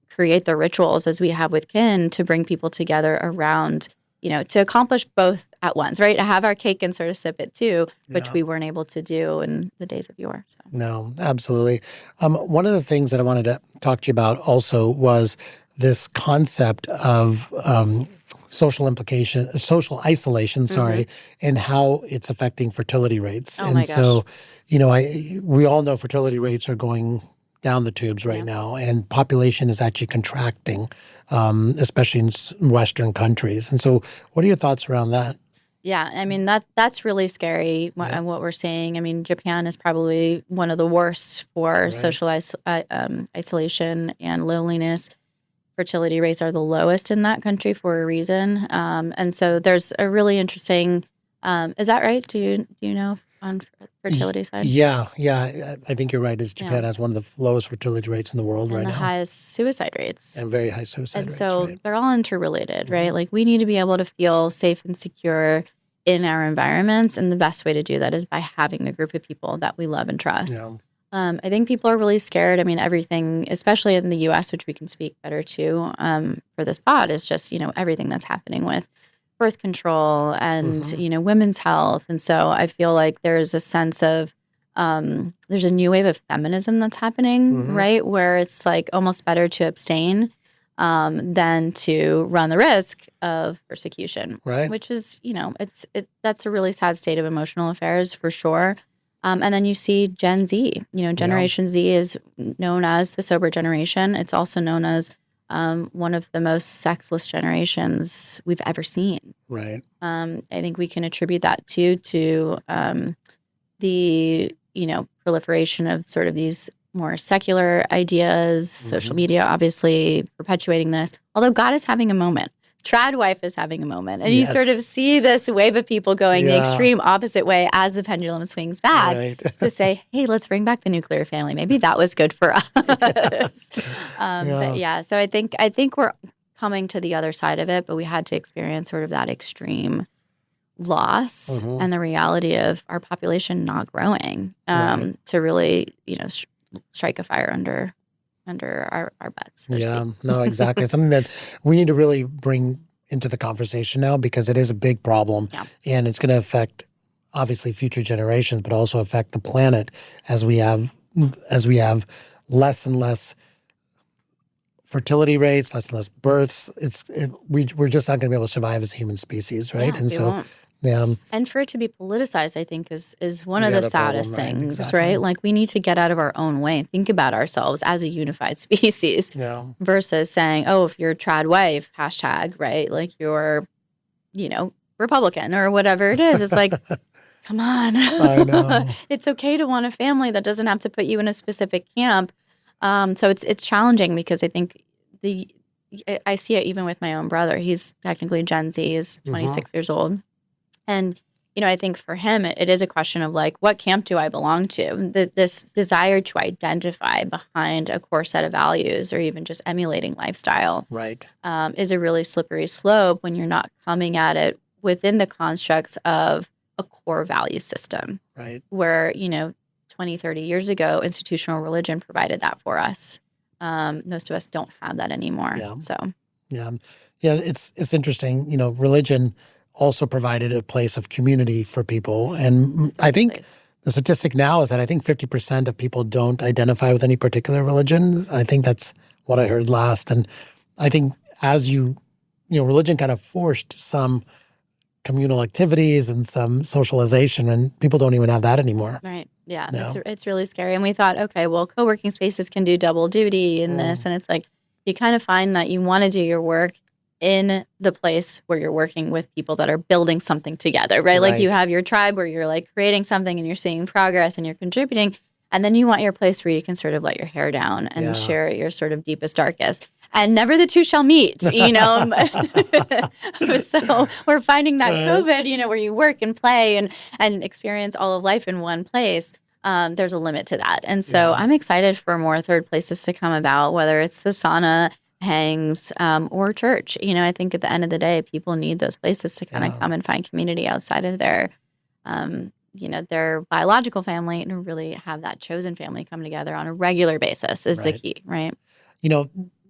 create the rituals as we have with Kin to bring people together around, to accomplish both at once, right? To have our cake and sort of sip it too, which we weren't able to do in the days of yore. So. No, absolutely. One of the things that I wanted to talk to you about also was this concept of social isolation, and how it's affecting fertility rates. Oh and my gosh. So, we all know fertility rates are going down the tubes right now, and population is actually contracting, especially in Western countries. And so what are your thoughts around that? Yeah, I mean, that's really scary what we're seeing. I mean, Japan is probably one of the worst for social isolation and loneliness. Fertility rates are the lowest in that country for a reason. And so there's a really interesting, is that right? Do you know on fertility side? Yeah. I think you're right. Japan has one of the lowest fertility rates in the world right now. And the highest suicide rates. And very high suicide rates. And so they're all interrelated, right? Like we need to be able to feel safe and secure in our environments. And the best way to do that is by having a group of people that we love and trust. Yeah. I think people are really scared. I mean, everything, especially in the U.S., which we can speak better to for this pod, is just, everything that's happening with birth control and, women's health. And so I feel like there's a sense of, there's a new wave of feminism that's happening, right? Where it's like almost better to abstain than to run the risk of persecution, right? Which is, that's a really sad state of emotional affairs for sure. And then you see Gen Z. Generation Z is known as the sober generation. It's also known as one of the most sexless generations we've ever seen. Right. I think we can attribute that to the proliferation of sort of these more secular ideas, social media obviously perpetuating this. Although God is having a moment. Trad wife is having a moment. And you sort of see this wave of people going the extreme opposite way as the pendulum swings back to say, hey, let's bring back the nuclear family. Maybe that was good for us. But so I think we're coming to the other side of it, but we had to experience sort of that extreme loss and the reality of our population not growing to really, strike a fire under our butts. No, exactly. It's something that we need to really bring into the conversation now because it is a big problem and it's going to affect obviously future generations, but also affect the planet as we have less and less fertility rates, less and less births. We're just not going to be able to survive as a human species, right? Yeah, And we so, won't. yeah, And for it to be politicized, I think is one of the the other problem, saddest right? things, Exactly. right? Like we need to get out of our own way and think about ourselves as a unified species Yeah, versus saying, oh, if you're trad wife, hashtag, right? Like you're, Republican or whatever it is. It's like, come on. I know. It's okay to want a family. That doesn't have to put you in a specific camp. So it's challenging because I think I see it even with my own brother. He's technically Gen Z, he's 26 years old. And, I think for him, it is a question of like, what camp do I belong to? This desire to identify behind a core set of values or even just emulating lifestyle Right. is a really slippery slope when you're not coming at it within the constructs of a core value system. Right. Where, 20, 30 years ago, institutional religion provided that for us. Most of us don't have that anymore. Yeah. So, Yeah. It's interesting. Religion also provided a place of community for people. And I think the statistic now is that I think 50% of people don't identify with any particular religion. I think that's what I heard last. And I think as religion kind of forced some communal activities and some socialization, and people don't even have that anymore. Right. Yeah. No. It's really scary. And we thought, okay, well, co-working spaces can do double duty in this. And it's like, you kind of find that you want to do your work in the place where you're working with people that are building something together, right? Like you have your tribe where you're like creating something and you're seeing progress and you're contributing. And then you want your place where you can sort of let your hair down and share your sort of deepest, darkest. And never the two shall meet, So we're finding that COVID, where you work and play and experience all of life in one place, there's a limit to that. And so I'm excited for more third places to come about, whether it's the sauna, hangs, or church. I think at the end of the day, people need those places to kind of come and find community outside of their biological family and really have that chosen family come together on a regular basis is the key, right?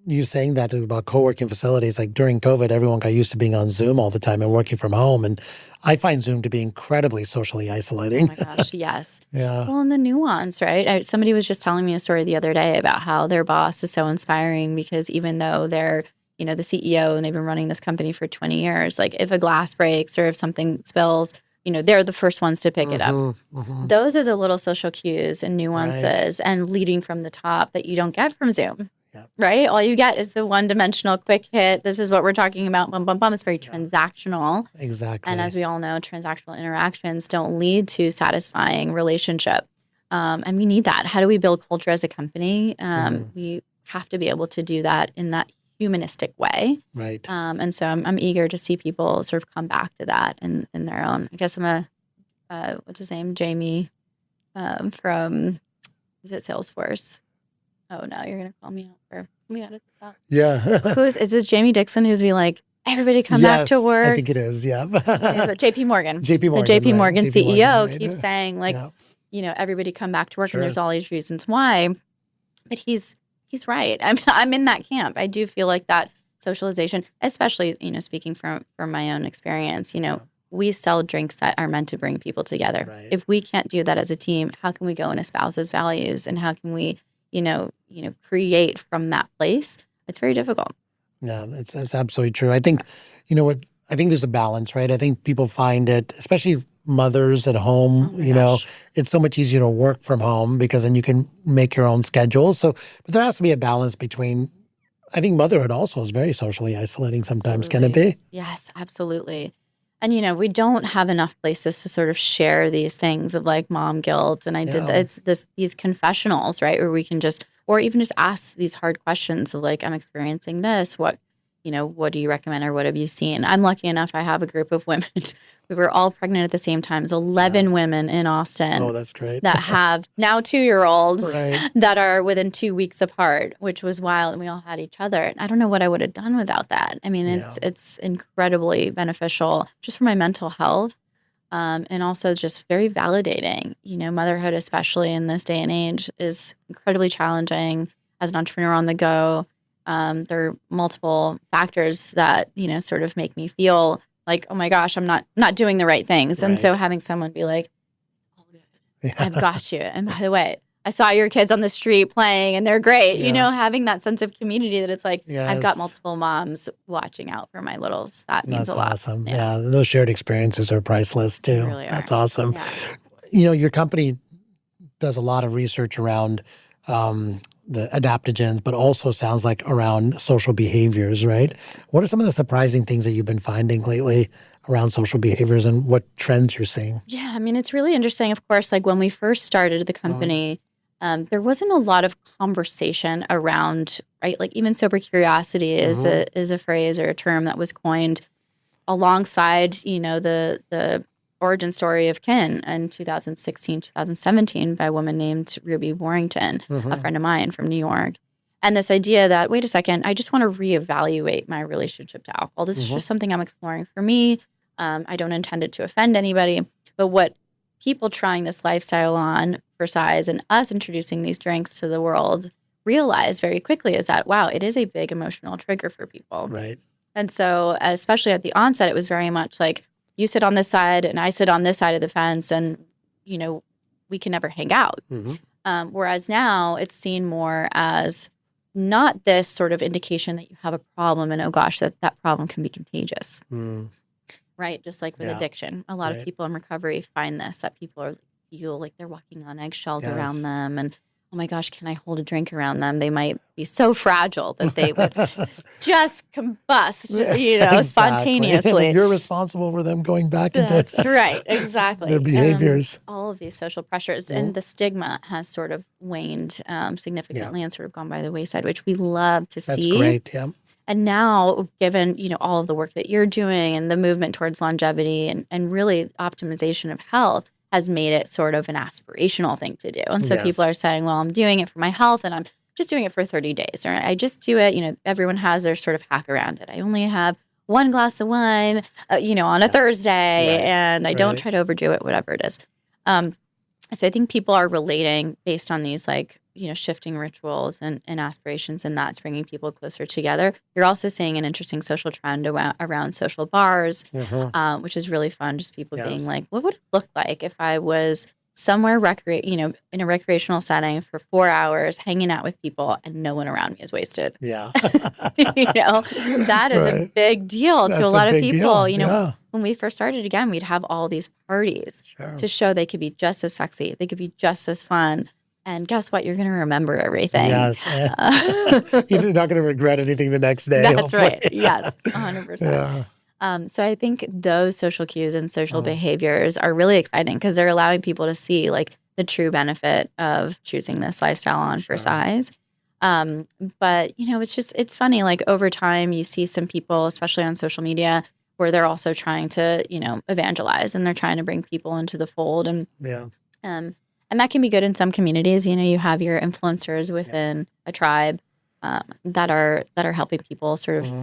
You saying that about co-working facilities, like during COVID, everyone got used to being on Zoom all the time and working from home. And I find Zoom to be incredibly socially isolating. Oh my gosh, yes. Yeah. Well, and the nuance, right? Somebody was just telling me a story the other day about how their boss is so inspiring because even though they're, the CEO and they've been running this company for 20 years, like if a glass breaks or if something spills, they're the first ones to pick it up. Those are the little social cues and nuances and leading from the top that you don't get from Zoom. Yeah. Right? All you get is the one-dimensional quick hit. This is what we're talking about. Bum, bum, bum. It's very transactional. Exactly. And as we all know, transactional interactions don't lead to satisfying relationship. And we need that. How do we build culture as a company? We have to be able to do that in that humanistic way. Right. And so I'm eager to see people sort of come back to that in their own. I guess I'm what's his name? Jamie from, is it Salesforce? Oh, no, you're going to call me out for me out of that. Yeah. Is it Jamie Dixon who's be like, everybody come back to work? I think it is, yeah. JP Morgan. JP Morgan. The JP Morgan right. CEO Morgan, keeps saying, like, everybody come back to work, and there's all these reasons why. But he's right. I'm in that camp. I do feel like that socialization, especially, speaking from my own experience, we sell drinks that are meant to bring people together. Right. If we can't do that as a team, how can we go and espouse those values? And how can we, create from that place? It's very difficult. Yeah, it's absolutely true. I think, I think there's a balance, right? I think people find it, especially mothers at home, it's so much easier to work from home because then you can make your own schedule. So, but there has to be a balance between, I think motherhood also is very socially isolating sometimes. Absolutely. Can it be? Yes, absolutely. And, we don't have enough places to sort of share these things of like mom guilt. And I did these confessionals, right? Where we can or even just ask these hard questions of like, I'm experiencing this. What do you recommend or what have you seen? I'm lucky enough. I have a group of women. We were all pregnant at the same time. It's 11 women in Austin. Oh, that's great. That have now 2-year-olds Right. that are within 2 weeks apart, which was wild. And we all had each other. And I don't know what I would have done without that. I mean, it's incredibly beneficial just for my mental health. And also just very validating. Motherhood, especially in this day and age, is incredibly challenging as an entrepreneur on the go. There are multiple factors that, sort of make me feel like, oh my gosh, I'm not doing the right things. And so Right. having someone be like, all good, Yeah. I've got you. And by the way, I saw your kids on the street playing and they're great. Yeah. Having that sense of community that it's like, I've got Yes. multiple moms watching out for my littles. That means That's a lot. awesome. Yeah. Those shared experiences are priceless They too. really are. That's awesome. Yeah. Your company does a lot of research around the adaptogens, but also sounds like around social behaviors, right? What are some of the surprising things that you've been finding lately around social behaviors and what trends you're seeing? Yeah, I mean, it's really interesting. Of course, like when we first started the company, there wasn't a lot of conversation around, right? Like even sober curiosity is a phrase or a term that was coined alongside, the origin story of Kin in 2016, 2017 by a woman named Ruby Warrington, a friend of mine from New York. And this idea that, wait a second, I just want to reevaluate my relationship to alcohol. This is just something I'm exploring for me. I don't intend it to offend anybody. But what people trying this lifestyle on for size and us introducing these drinks to the world realized very quickly is that, wow, it is a big emotional trigger for people. Right. And so, especially at the onset, it was very much like, you sit on this side and I sit on this side of the fence and, we can never hang out. Whereas now it's seen more as not this sort of indication that you have a problem and, oh gosh, that problem can be contagious. Right? Just like with addiction. A lot of people in recovery find this, that people feel like they're walking on eggshells around them and, oh my gosh, can I hold a drink around them? They might be so fragile that they would just combust, Exactly. spontaneously. And you're responsible for them going back into That's right, exactly. their behaviors. All of these social pressures and the stigma has sort of waned significantly and sort of gone by the wayside, which we love to see. That's great, yeah. And now, given, all of the work that you're doing and the movement towards longevity and really optimization of health, has made it sort of an aspirational thing to do. And so people are saying, well, I'm doing it for my health and I'm just doing it for 30 days. Or I just do it, everyone has their sort of hack around it. I only have one glass of wine, on a Thursday and I don't try to overdo it, whatever it is. So I think people are relating based on these shifting rituals and aspirations, and that's bringing people closer together. You're also seeing an interesting social trend around social bars, which is really fun. Just people being like, what would it look like if I was somewhere in a recreational setting for 4 hours, hanging out with people, and no one around me is wasted? Yeah. That is a big deal to a lot of people. When we first started, again, we'd have all these parties to show they could be just as sexy, they could be just as fun. And guess what? You're going to remember everything. Yes. You're not going to regret anything the next day. That's hopefully. Right. Yes, 100%. So I think those social cues and social behaviors are really exciting because they're allowing people to see the true benefit of choosing this lifestyle on for size. But, it's funny. Over time, you see some people, especially on social media, where they're also trying to, evangelize and they're trying to bring people into the fold. And that can be good in some communities. You have your influencers within a tribe that are helping people sort of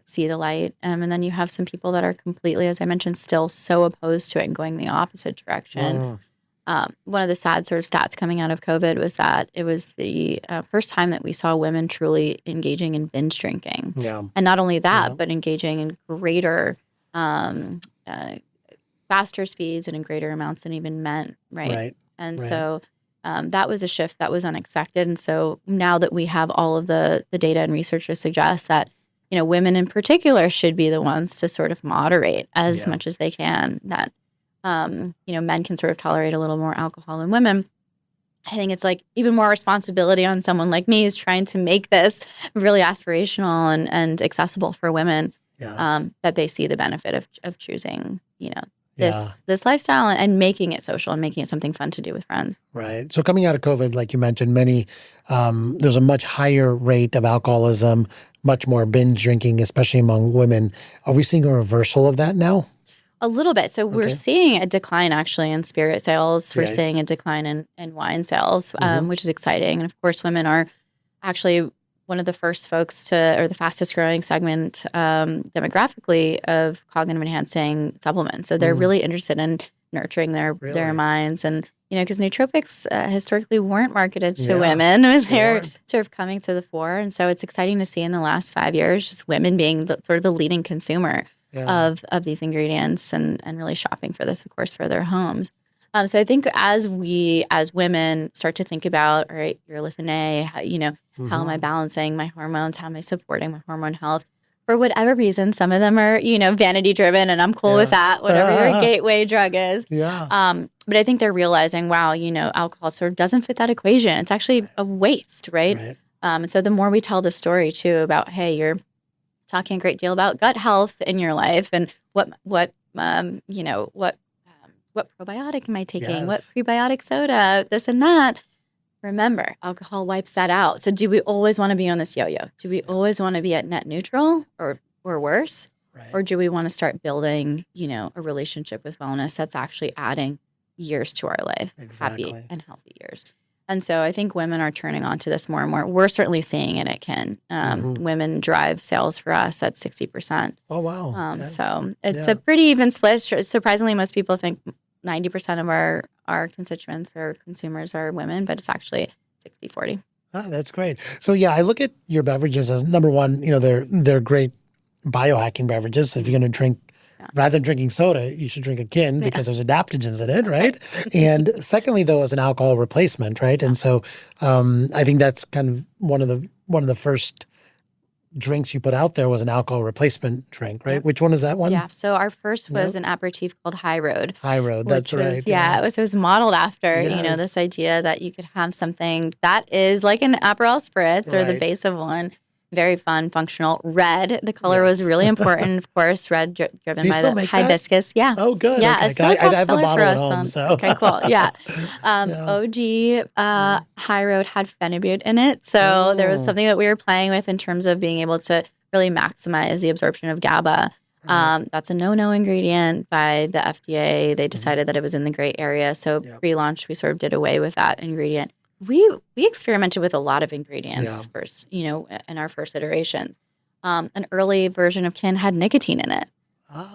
see the light. And then you have some people that are completely, as I mentioned, still so opposed to it and going the opposite direction. One of the sad sort of stats coming out of COVID was that it was the first time that we saw women truly engaging in binge drinking. Yeah. And not only that, but engaging in greater, faster speeds and in greater amounts than even men, right? And so that was a shift that was unexpected. And so now that we have all of the data and research to suggest that, women in particular should be the ones to sort of moderate as much as they can, that, men can sort of tolerate a little more alcohol than women. I think it's even more responsibility on someone like me who's trying to make this really aspirational and accessible for women, that they see the benefit of choosing, this lifestyle and making it social and making it something fun to do with friends. Right. So coming out of COVID, like you mentioned, there's a much higher rate of alcoholism, much more binge drinking, especially among women. Are we seeing a reversal of that now? A little bit. So we're seeing a decline actually in spirit sales. We're seeing a decline in wine sales, which is exciting. And of course, women are actually one of the first folks or the fastest growing segment demographically of cognitive enhancing supplements. So they're really interested in nurturing their minds. And, because nootropics historically weren't marketed to women. They're sort of coming to the fore. And so it's exciting to see in the last 5 years, just women being sort of the leading consumer of these ingredients and really shopping for this, of course, for their homes. So I think as we, as women, start to think about, all right, urolithin A, how am I balancing my hormones? How am I supporting my hormone health? For whatever reason, some of them are, vanity driven, and I'm cool with that, whatever your gateway drug is. But I think they're realizing, wow, alcohol sort of doesn't fit that equation. It's actually a waste, right? And so the more we tell the story too about, hey, you're talking a great deal about gut health in your life, and what probiotic am I taking? What prebiotic soda? This and that. Remember, alcohol wipes that out. So do we always want to be on this yo-yo? Do we always want to be at net neutral or worse? Or do we want to start building, a relationship with wellness that's actually adding years to our life, happy and healthy years? And so I think women are turning on to this more and more. We're certainly seeing it at Kin. Women drive sales for us at 60%. Oh, wow. So it's a pretty even split. Surprisingly, most people think 90% of our constituents or consumers are women, but it's actually 60-40. Oh, that's great. So yeah, I look at your beverages as number one, they're great biohacking beverages. So if you're going to drink, rather than drinking soda, you should drink a Kin because there's adaptogens in it, right? And secondly, though, as an alcohol replacement, right? And so I think that's kind of one of the first drinks you put out there was an alcohol replacement drink, right? Which one is that one? Yeah. So our first was an aperitif called High Road. High Road, that's right. It was modeled after, this idea that you could have something that is like an Aperol Spritz or the base of one. Very fun, functional. Red, the color was really important, of course. Red driven by the hibiscus. Yeah. Oh, good. Yeah, okay. it's still a top seller for us. Home, so. Okay, cool. Yeah. OG High Road had phenibut in it. So there was something that we were playing with in terms of being able to really maximize the absorption of GABA. That's a no-no ingredient by the FDA. They decided that it was in the gray area. So pre-launch, we sort of did away with that ingredient. We experimented with a lot of ingredients first, in our first iterations. An early version of Kin had nicotine in it.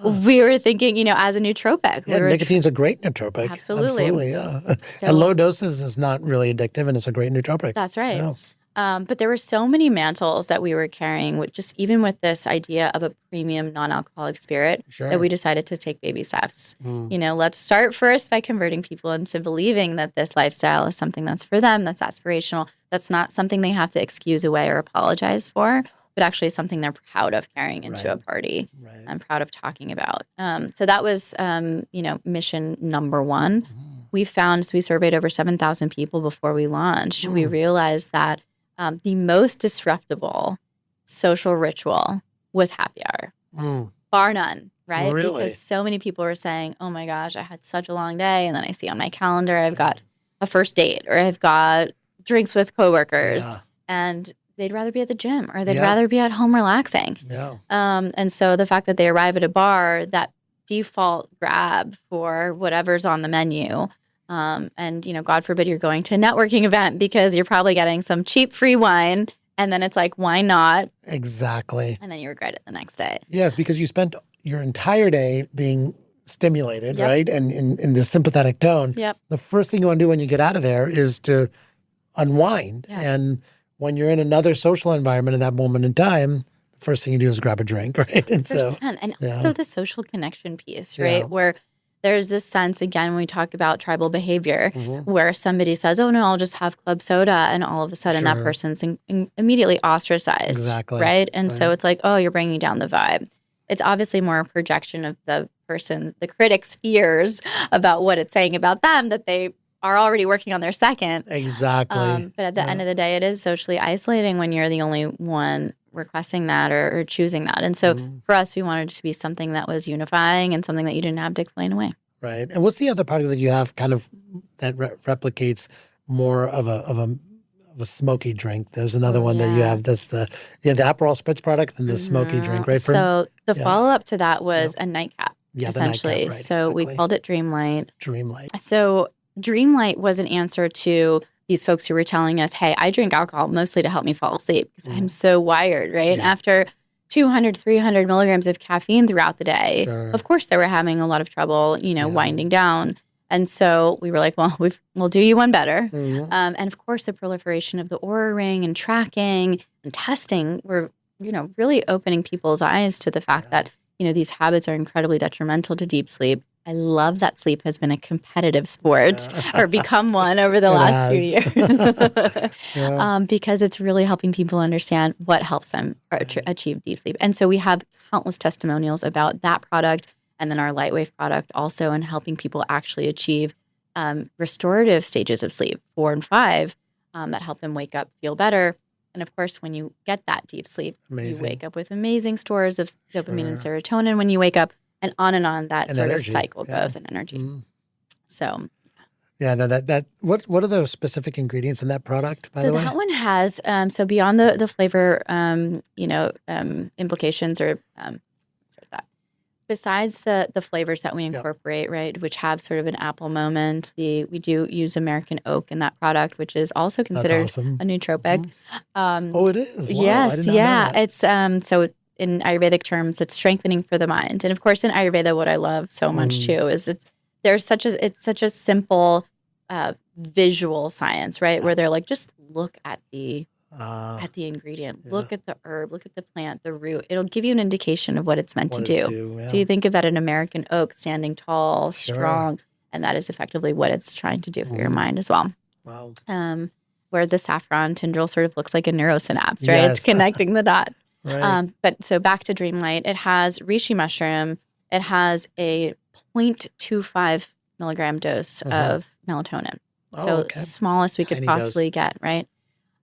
We were thinking, as a nootropic. Yeah, nicotine's a great nootropic. Absolutely. Yeah. At low doses is not really addictive, and it's a great nootropic. That's right. Yeah. But there were so many mantles that we were carrying, even with this idea of a premium non-alcoholic spirit, that we decided to take baby steps. Let's start first by converting people into believing that this lifestyle is something that's for them, that's aspirational, that's not something they have to excuse away or apologize for, but actually something they're proud of carrying into a party and proud of talking about. So that was, mission number one. We surveyed over 7,000 people before we launched. We realized that the most disruptible social ritual was happy hour, bar none, right? Really? Because so many people were saying, oh my gosh, I had such a long day. And then I see on my calendar, I've got a first date or I've got drinks with coworkers and they'd rather be at the gym or they'd rather be at home relaxing. And so the fact that they arrive at a bar, that default grab for whatever's on the menu, and, God forbid you're going to a networking event because you're probably getting some cheap free wine. And then it's like, why not? Exactly. And then you regret it the next day. Yes, because you spent your entire day being stimulated, right? And in the sympathetic tone. The first thing you want to do when you get out of there is to unwind. And when you're in another social environment at that moment in time, the first thing you do is grab a drink, right? And also the social connection piece, right? Where there's this sense, again, when we talk about tribal behavior, where somebody says, oh, no, I'll just have club soda. And all of a sudden that person's immediately ostracized, right? And so it's like, oh, you're bringing down the vibe. It's obviously more a projection of the person, the critic's fears about what it's saying about them, that they are already working on their second. Exactly. But at the end of the day, it is socially isolating when you're the only one requesting that or choosing that. And so for us, we wanted it to be something that was unifying and something that you didn't have to explain away. Right. And what's the other product that you have kind of that replicates more of a smoky drink? There's another one that you have that's the Aperol Spritz product and the smoky drink, right? So the follow-up to that was a nightcap, essentially. Nightcap, so we called it Dreamlight. Dreamlight. So Dreamlight was an answer to these folks who were telling us, hey, I drink alcohol mostly to help me fall asleep because I'm so wired, right? After 200, 300 milligrams of caffeine throughout the day, of course they were having a lot of trouble, winding down. And so we were like, well, we'll do you one better. And of course, the proliferation of the Oura Ring and tracking and testing were, really opening people's eyes to the fact that these habits are incredibly detrimental to deep sleep. I love that sleep has been a competitive sport or become one over the last few years because it's really helping people understand what helps them achieve deep sleep. And so we have countless testimonials about that product and then our Lightwave product also in helping people actually achieve restorative stages of sleep, 4 and 5, that help them wake up, feel better. And of course, when you get that deep sleep, you wake up with amazing stores of dopamine and serotonin when you wake up. And on that sort of cycle goes and energy. So, what are the specific ingredients in that product, by the way? So that one has, so beyond the flavor, implications or besides the flavors that we incorporate, right, which have sort of an apple moment, we do use American oak in that product, which is also considered a nootropic. Oh, it is? Wow, yes, I did not know that. It's, so in Ayurvedic terms, it's strengthening for the mind. And of course, in Ayurveda, what I love so much too is it's such a simple visual science, right? Where they're like, just look at the ingredient, look at the herb, look at the plant, the root. It'll give you an indication of what it's meant to do. So you think about an American oak standing tall, strong, and that is effectively what it's trying to do for your mind as well. Wow. Where the saffron tindril sort of looks like a neurosynapse, right? It's connecting the dots. Right. But so back to Dreamlight, it has reishi mushroom. It has a 0.25 milligram dose of melatonin. So smallest we could possibly get, right?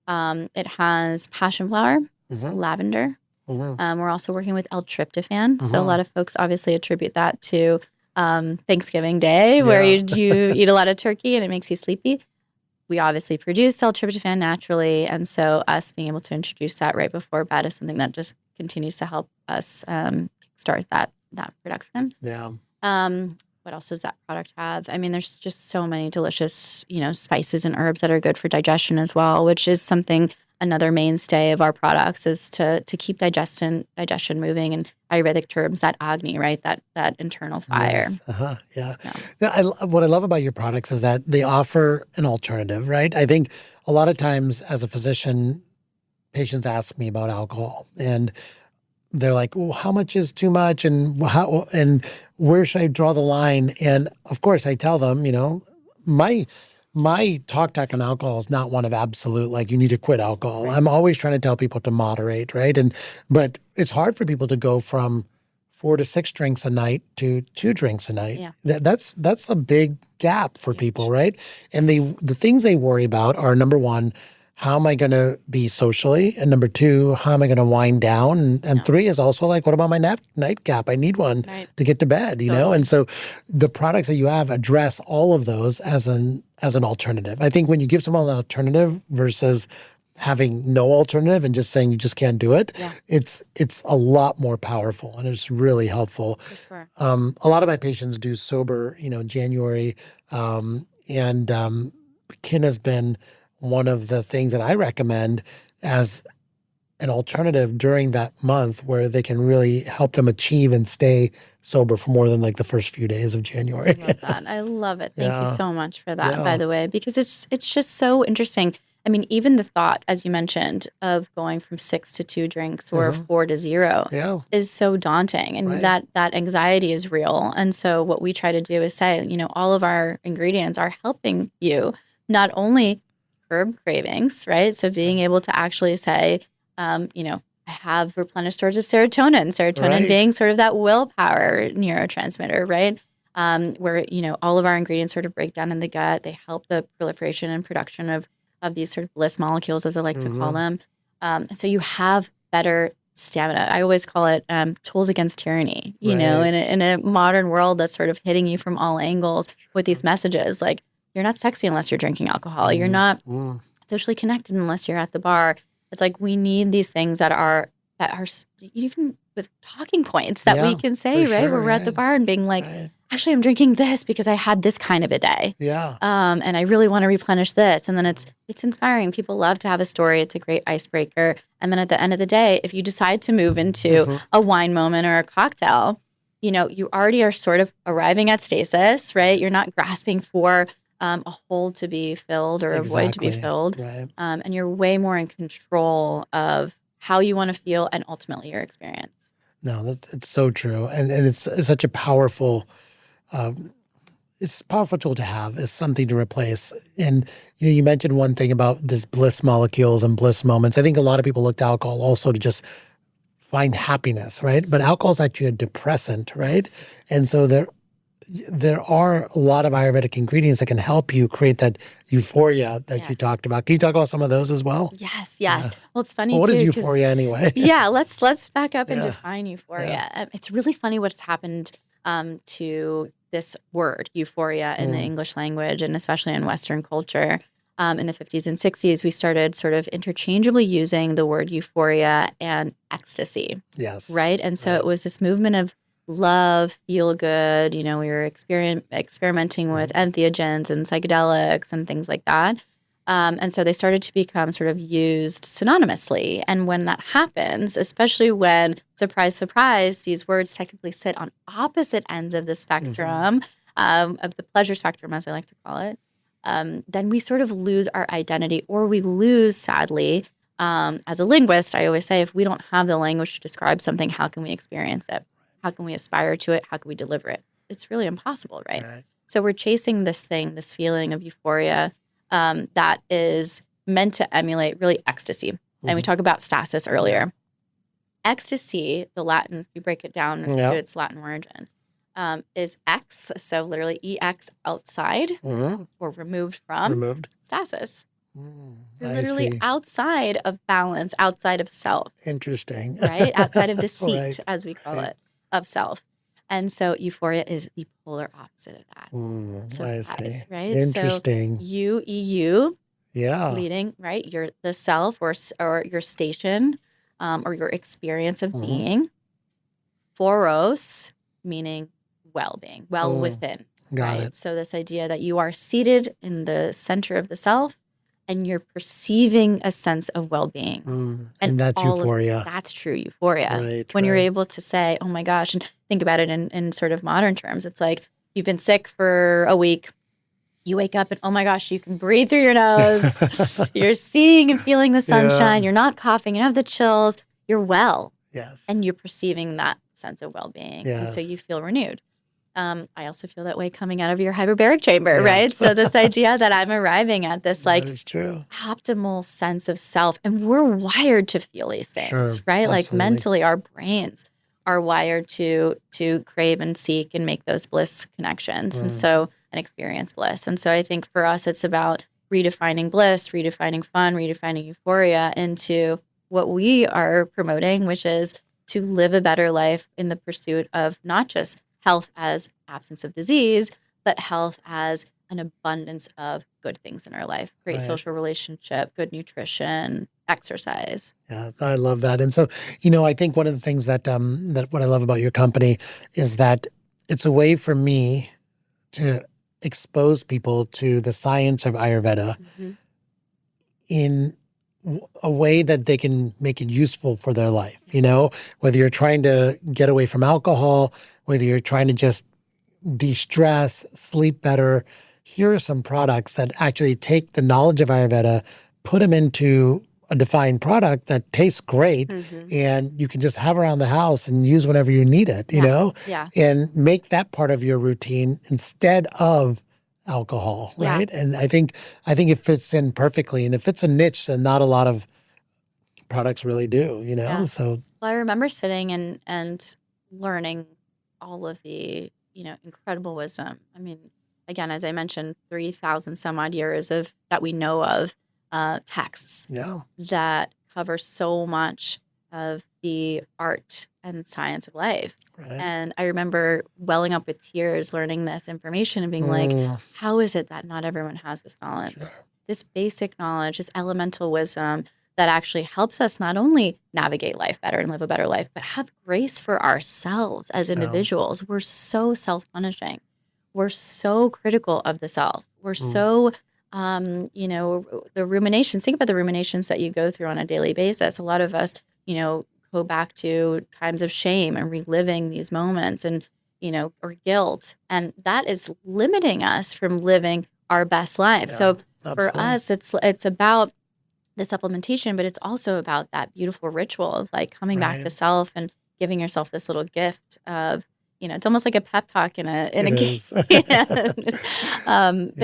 It has passion flower, lavender. We're also working with L-tryptophan. So a lot of folks obviously attribute that to Thanksgiving Day where you eat a lot of turkey and it makes you sleepy. We obviously produce L-tryptophan naturally, and so us being able to introduce that right before bed is something that just continues to help us start that production. Yeah. What else does that product have? I mean, there's just so many delicious, spices and herbs that are good for digestion as well, which is something. Another mainstay of our products is to keep digestion moving, in Ayurvedic terms, that Agni, right? That internal fire. Yes. What I love about your products is that they offer an alternative, right? I think a lot of times as a physician, patients ask me about alcohol and they're like, well, how much is too much and where should I draw the line? And of course I tell them, my talk on alcohol is not one of absolute, like you need to quit alcohol. I'm always trying to tell people to moderate, right? But it's hard for people to go from 4 to 6 drinks a night to 2 drinks a night. Yeah. That's a big gap for people, right? And the things they worry about are, number one, how am I going to be socially? And number 2, how am I going to wind down? And 3 is also like, what about my nightcap? I need one to get to bed, you know? And so the products that you have address all of those as an alternative. I think when you give someone an alternative versus having no alternative and just saying you just can't do it, it's a lot more powerful and it's really helpful. For sure. A lot of my patients do sober, in January, and Kin has been one of the things that I recommend as an alternative during that month where they can really help them achieve and stay sober for more than like the first few days of January. I love that. I love it. Thank you so much for that, by the way, because it's just so interesting. I mean, even the thought, as you mentioned, of going from 6 to 2 drinks or 4 to 0 is so daunting. And that anxiety is real. And so what we try to do is say, all of our ingredients are helping you not only curb cravings, right? So being able to actually say, I have replenished stores of serotonin being sort of that willpower neurotransmitter, right? Where, all of our ingredients sort of break down in the gut. They help the proliferation and production of these sort of bliss molecules, as I like to call them. And so you have better stamina. I always call it tools against tyranny, in a modern world that's sort of hitting you from all angles with these messages. Like, you're not sexy unless you're drinking alcohol. You're not socially connected unless you're at the bar. It's like we need these things that are even with talking points that we can say, right? Where we're at the bar and being like, actually, I'm drinking this because I had this kind of a day. Yeah. And I really want to replenish this. And then it's inspiring. People love to have a story. It's a great icebreaker. And then at the end of the day, if you decide to move into a wine moment or a cocktail, you already are sort of arriving at stasis, right? You're not grasping for a hole to be filled or a void to be filled. Right. And you're way more in control of how you want to feel and ultimately your experience. No, it's so true. And it's such a powerful, it's a powerful tool to have. It's something to replace. And you mentioned one thing about this bliss molecules and bliss moments. I think a lot of people look to alcohol also to just find happiness, right? But alcohol is actually a depressant, right? And so there are a lot of Ayurvedic ingredients that can help you create that euphoria that you talked about. Can you talk about some of those as well? Yes. Well, it's funny Well, what too. is euphoria anyway? Yeah, let's back up and define euphoria. It's really funny what's happened to this word, euphoria, in the English language, and especially in Western culture. In the 50s and 60s, we started sort of interchangeably using the word euphoria and ecstasy. Yes. Right? And so it was this movement of love, feel good. We were experimenting with entheogens and psychedelics and things like that. And so they started to become sort of used synonymously. And when that happens, especially when, surprise, surprise, these words technically sit on opposite ends of the spectrum, of the pleasure spectrum, as I like to call it, then we sort of lose our identity, or we lose, sadly, as a linguist, I always say, if we don't have the language to describe something, how can we experience it? How can we aspire to it? How can we deliver it? It's really impossible, right? So we're chasing this thing, this feeling of euphoria that is meant to emulate really ecstasy. And we talked about stasis earlier. Ecstasy, the Latin, if you break it down to its Latin origin, is X, so literally EX, outside or removed from stasis. You're literally outside of balance, outside of self. Interesting. Right? Outside of the seat, as we call it, of self. And so euphoria is the polar opposite of that. Surprise, right? Interesting. So EU, leading, right? You're the self or your station or your experience of being. Phoros, meaning well-being, within. Got it. So this idea that you are seated in the center of the self and you're perceiving a sense of well-being. And that's euphoria. That's true euphoria. When you're able to say, oh my gosh, and think about it in sort of modern terms. It's like you've been sick for a week. You wake up and, oh my gosh, you can breathe through your nose. You're seeing and feeling the sunshine. You're not coughing. You don't have the chills. You're well. Yes. And you're perceiving that sense of well-being. And so you feel renewed. I also feel that way coming out of your hyperbaric chamber, right? So this idea that I'm arriving at this like optimal sense of self, and we're wired to feel these things, right? Absolutely. Like mentally, our brains are wired to crave and seek and make those bliss connections, and experience bliss. And so I think for us, it's about redefining bliss, redefining fun, redefining euphoria into what we are promoting, which is to live a better life in the pursuit of not just health as absence of disease, but health as an abundance of good things in our life. Great social relationship, good nutrition, exercise. Yeah, I love that. And so, I think one of the things that what I love about your company is that it's a way for me to expose people to the science of Ayurveda in a way that they can make it useful for their life, whether you're trying to get away from alcohol, whether you're trying to just de-stress, sleep better. Here are some products that actually take the knowledge of Ayurveda, put them into a defined product that tastes great, and you can just have around the house and use whenever you need it, and make that part of your routine instead of alcohol, right? And I think it fits in perfectly. And if it's a niche that not a lot of products really do, So I remember sitting and learning all of the, incredible wisdom. I mean, again, as I mentioned, 3,000 some odd years of that we know of texts that cover so much of the art and science of life. And I remember welling up with tears learning this information and being like, how is it that not everyone has this knowledge? This basic knowledge, this elemental wisdom that actually helps us not only navigate life better and live a better life, but have grace for ourselves as individuals. We're so self-punishing. We're so critical of the self. We're so, the ruminations. Think about the ruminations that you go through on a daily basis. A lot of us, go back to times of shame and reliving these moments and, or guilt. And that is limiting us from living our best life. So for us, it's about the supplementation, but it's also about that beautiful ritual of like coming back to self and giving yourself this little gift of, it's almost like a pep talk in a It can. is. But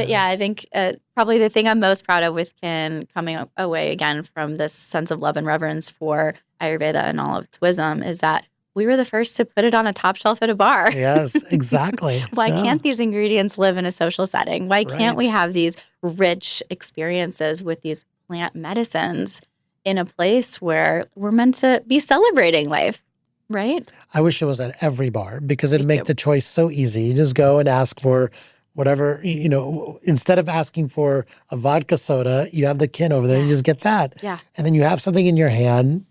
yeah, I Yes. think probably the thing I'm most proud of with Kin coming away again from this sense of love and reverence for Ayurveda and all of its wisdom is that we were the first to put it on a top shelf at a bar. Yes, exactly. Why Yeah, can't these ingredients live in a social setting? Why can't right. we have these rich experiences with these plant medicines in a place where we're meant to be celebrating life, right? I wish it was at every bar because it'd Me make too. the choice so easy. You just go and ask for whatever, instead of asking for a vodka soda, you have the Kin over there and you Yeah. just get that. Yeah. And then you have something in your hand.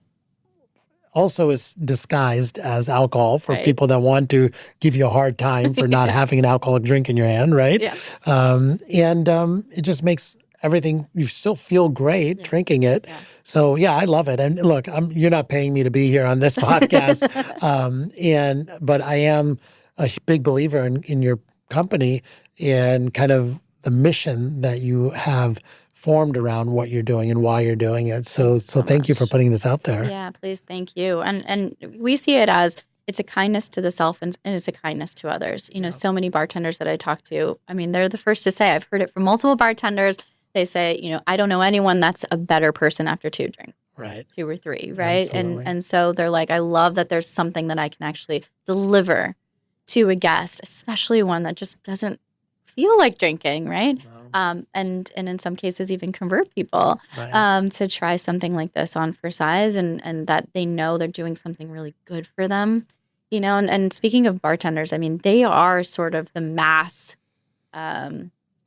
Also is disguised as alcohol for Right. people that want to give you a hard time for not having an alcoholic drink in your hand, right? Yeah. It just makes everything, you still feel great drinking it. Yeah. So yeah, I love it. And look, you're not paying me to be here on this podcast, but I am a big believer in your company and kind of the mission that you have formed around what you're doing and why you're doing it. So thank you for putting this out there. Yeah, please. Thank you. And we see it as it's a kindness to the self and it's a kindness to others. So many bartenders that I talk to, I mean, they're the first to say, I've heard it from multiple bartenders. They say, I don't know anyone that's a better person after 2 drinks. Right. 2 or 3, right? Absolutely. And so they're like, I love that there's something that I can actually deliver to a guest, especially one that just doesn't feel like drinking, right? And in some cases even convert people Right. to try something like this on for size and that they know they're doing something really good for them. And speaking of bartenders, I mean, they are sort of the mass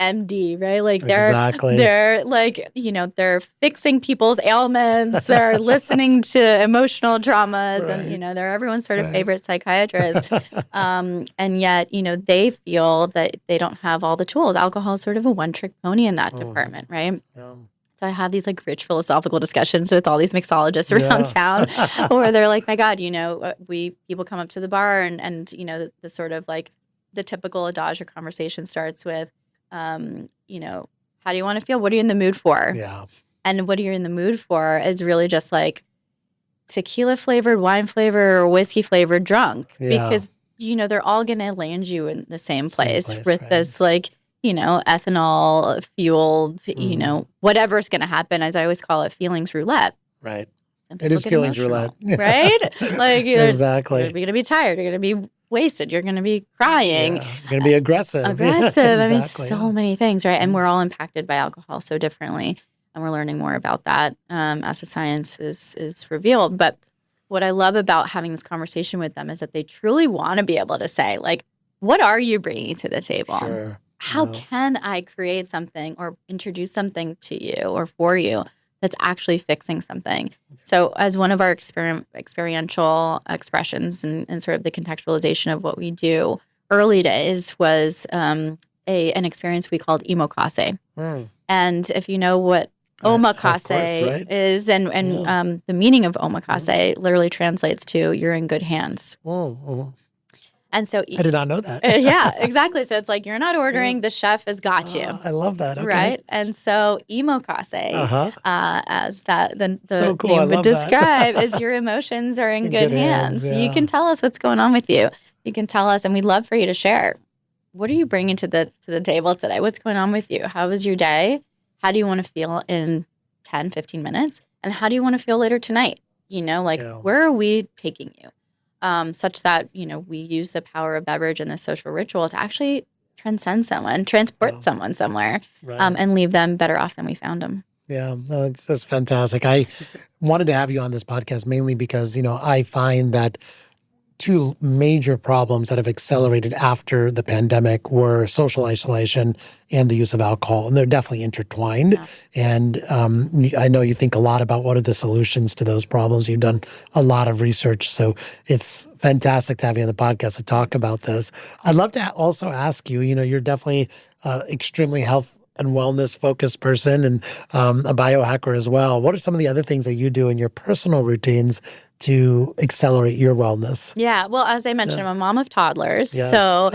MD, right? Like Exactly. they're like, they're fixing people's ailments, they're listening to emotional dramas, Right. and they're everyone's sort of Right. favorite psychiatrist. And yet, they feel that they don't have all the tools. Alcohol is sort of a one-trick pony in that department, right? Yeah. So I have these like rich philosophical discussions with all these mixologists around town where they're like, my God, people come up to the bar and the sort of like the typical adage or conversation starts with, how do you want to feel? What are you in the mood for? Yeah. And what you're in the mood for is really just like tequila flavored, wine flavored, or whiskey flavored drunk. Yeah. Because, they're all going to land you in the same place with right. this like, ethanol fueled, whatever's going to happen. As I always call it, feelings roulette. Right. Some It people is get feelings emotional, roulette. right? Like Exactly. you're going to be tired. You're going to be wasted. You're going to be crying. Yeah. You're going to be aggressive. Aggressive. I mean, Exactly, so many things, right? And we're all impacted by alcohol so differently. And we're learning more about that as the science is revealed. But what I love about having this conversation with them is that they truly want to be able to say, like, what are you bringing to the table? Sure. How can I create something or introduce something to you or for you that's actually fixing something? So as one of our experiential expressions and sort of the contextualization of what we do, early days was an experience we called omakase. Mm. And if you know what omakase right? is and the meaning of omakase literally translates to you're in good hands. Oh, oh. And so I did not know that. yeah, exactly. So it's like you're not ordering, the chef has got you. I love that. Okay. Right. And so omakase, as the So cool. I name would love that. describe, is your emotions are in good hands. yeah. You can tell us what's going on with you. You can tell us, and we'd love for you to share. What are you bringing to the table today? What's going on with you? How was your day? How do you want to feel in 10, 15 minutes? And how do you want to feel later tonight? Where are we taking you? Such that, we use the power of beverage and the social ritual to actually transcend someone, transport someone somewhere, Right. and leave them better off than we found them. Yeah, no, that's fantastic. I wanted to have you on this podcast mainly because, I find that 2 major problems that have accelerated after the pandemic were social isolation and the use of alcohol. And they're definitely intertwined. Yeah. And I know you think a lot about what are the solutions to those problems. You've done a lot of research. So it's fantastic to have you on the podcast to talk about this. I'd love to also ask you, you're definitely extremely health and wellness focused person and a biohacker as well. What are some of the other things that you do in your personal routines to accelerate your wellness? Yeah. Well, as I mentioned, I'm a mom of toddlers. Yes. So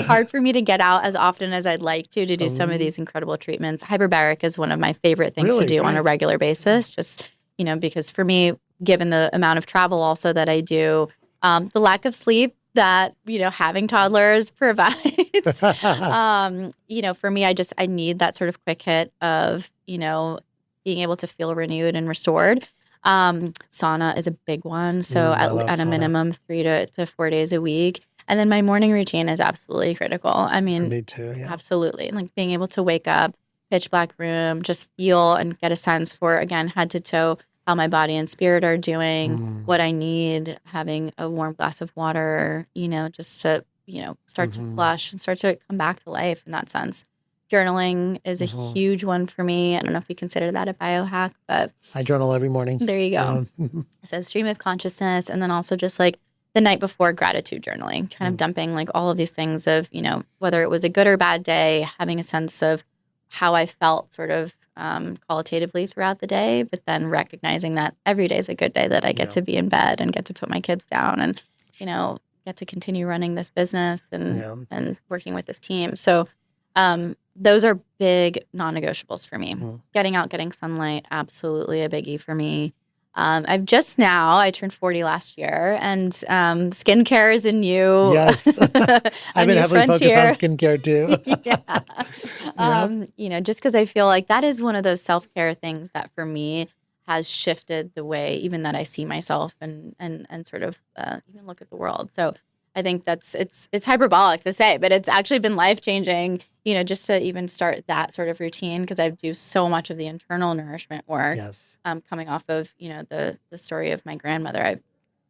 hard for me to get out as often as I'd like to do some of these incredible treatments. Hyperbaric is one of my favorite things Really? to do on a Great. regular basis, just, because for me, given the amount of travel also that I do, the lack of sleep that, having toddlers provides. For me, I need that sort of quick hit of, being able to feel renewed and restored. Sauna is a big one. So at a minimum 3 to 4 days a week. And then my morning routine is absolutely critical. I mean, for me too, yeah. Absolutely. Like being able to wake up, pitch black room, just feel and get a sense for, again, head to toe, how my body and spirit are doing, what I need, having a warm glass of water, just to, start to flush and start to come back to life in that sense. Journaling is a huge one for me. I don't know if we consider that a biohack, but I journal every morning. There you go. So stream of consciousness, and then also just like the night before gratitude journaling, kind of dumping like all of these things of, whether it was a good or bad day, having a sense of how I felt sort of qualitatively throughout the day, but then recognizing that every day is a good day that I get to be in bed and get to put my kids down and, get to continue running this business and working with this team. So those are big non-negotiables for me. Getting out, getting sunlight, absolutely a biggie for me. I turned 40 last year, and skincare is a new Yes. I've been heavily focused on skincare too. Just because I feel like that is one of those self-care things that for me has shifted the way even that I see myself and sort of even look at the world. So I think it's hyperbolic to say, but it's actually been life-changing, just to even start that sort of routine, because I do so much of the internal nourishment work. Yes. Coming off of, the story of my grandmother, I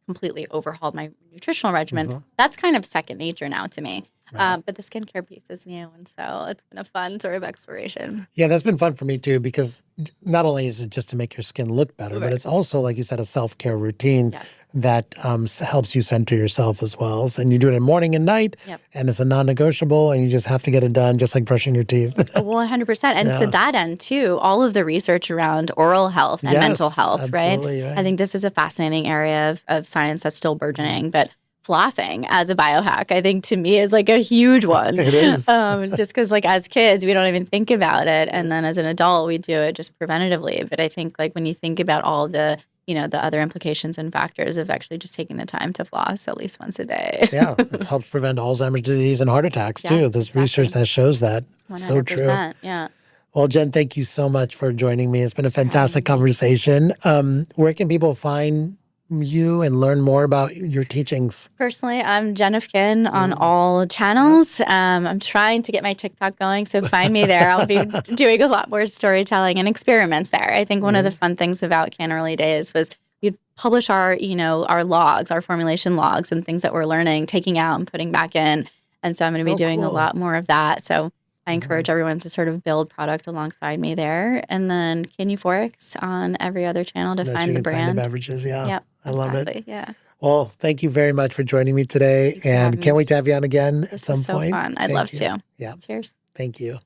completely overhauled my nutritional regimen. That's kind of second nature now to me. Right. But the skincare piece is new, and so it's been a fun sort of exploration. Yeah, that's been fun for me too, because not only is it just to make your skin look better, but it's also, like you said, a self-care routine that helps you center yourself as well. And you do it in morning and night, and it's a non-negotiable, and you just have to get it done, just like brushing your teeth. Well, 100%. And to that end, too, all of the research around oral health and mental health, right? I think this is a fascinating area of science that's still burgeoning, but flossing as a biohack, I think to me is like a huge one. It is. Just because like as kids, we don't even think about it. And then as an adult, we do it just preventatively. But I think like when you think about all the, the other implications and factors of actually just taking the time to floss at least once a day. Yeah, it helps prevent Alzheimer's disease and heart attacks too. There's research that shows that. 100%, so true. Yeah. Well, Jen, thank you so much for joining me. It's been a fantastic conversation. Where can people find you and learn more about your teachings? Personally, I'm Jen of Kin on all channels. I'm trying to get my TikTok going, so find me there. I'll be doing a lot more storytelling and experiments there. I think one of the fun things about Kin early days was we'd publish our, our logs, our formulation logs and things that we're learning, taking out and putting back in. And so I'm going to be doing a lot more of that. So I encourage everyone to sort of build product alongside me there. And then Kin Euphorics on every other channel to find the brand. Find the beverages, Yep. I love it. Yeah. Well, thank you very much for joining me today, and can't wait to have you on again at some point. This was so fun. I'd love to. Yeah. Cheers. Thank you.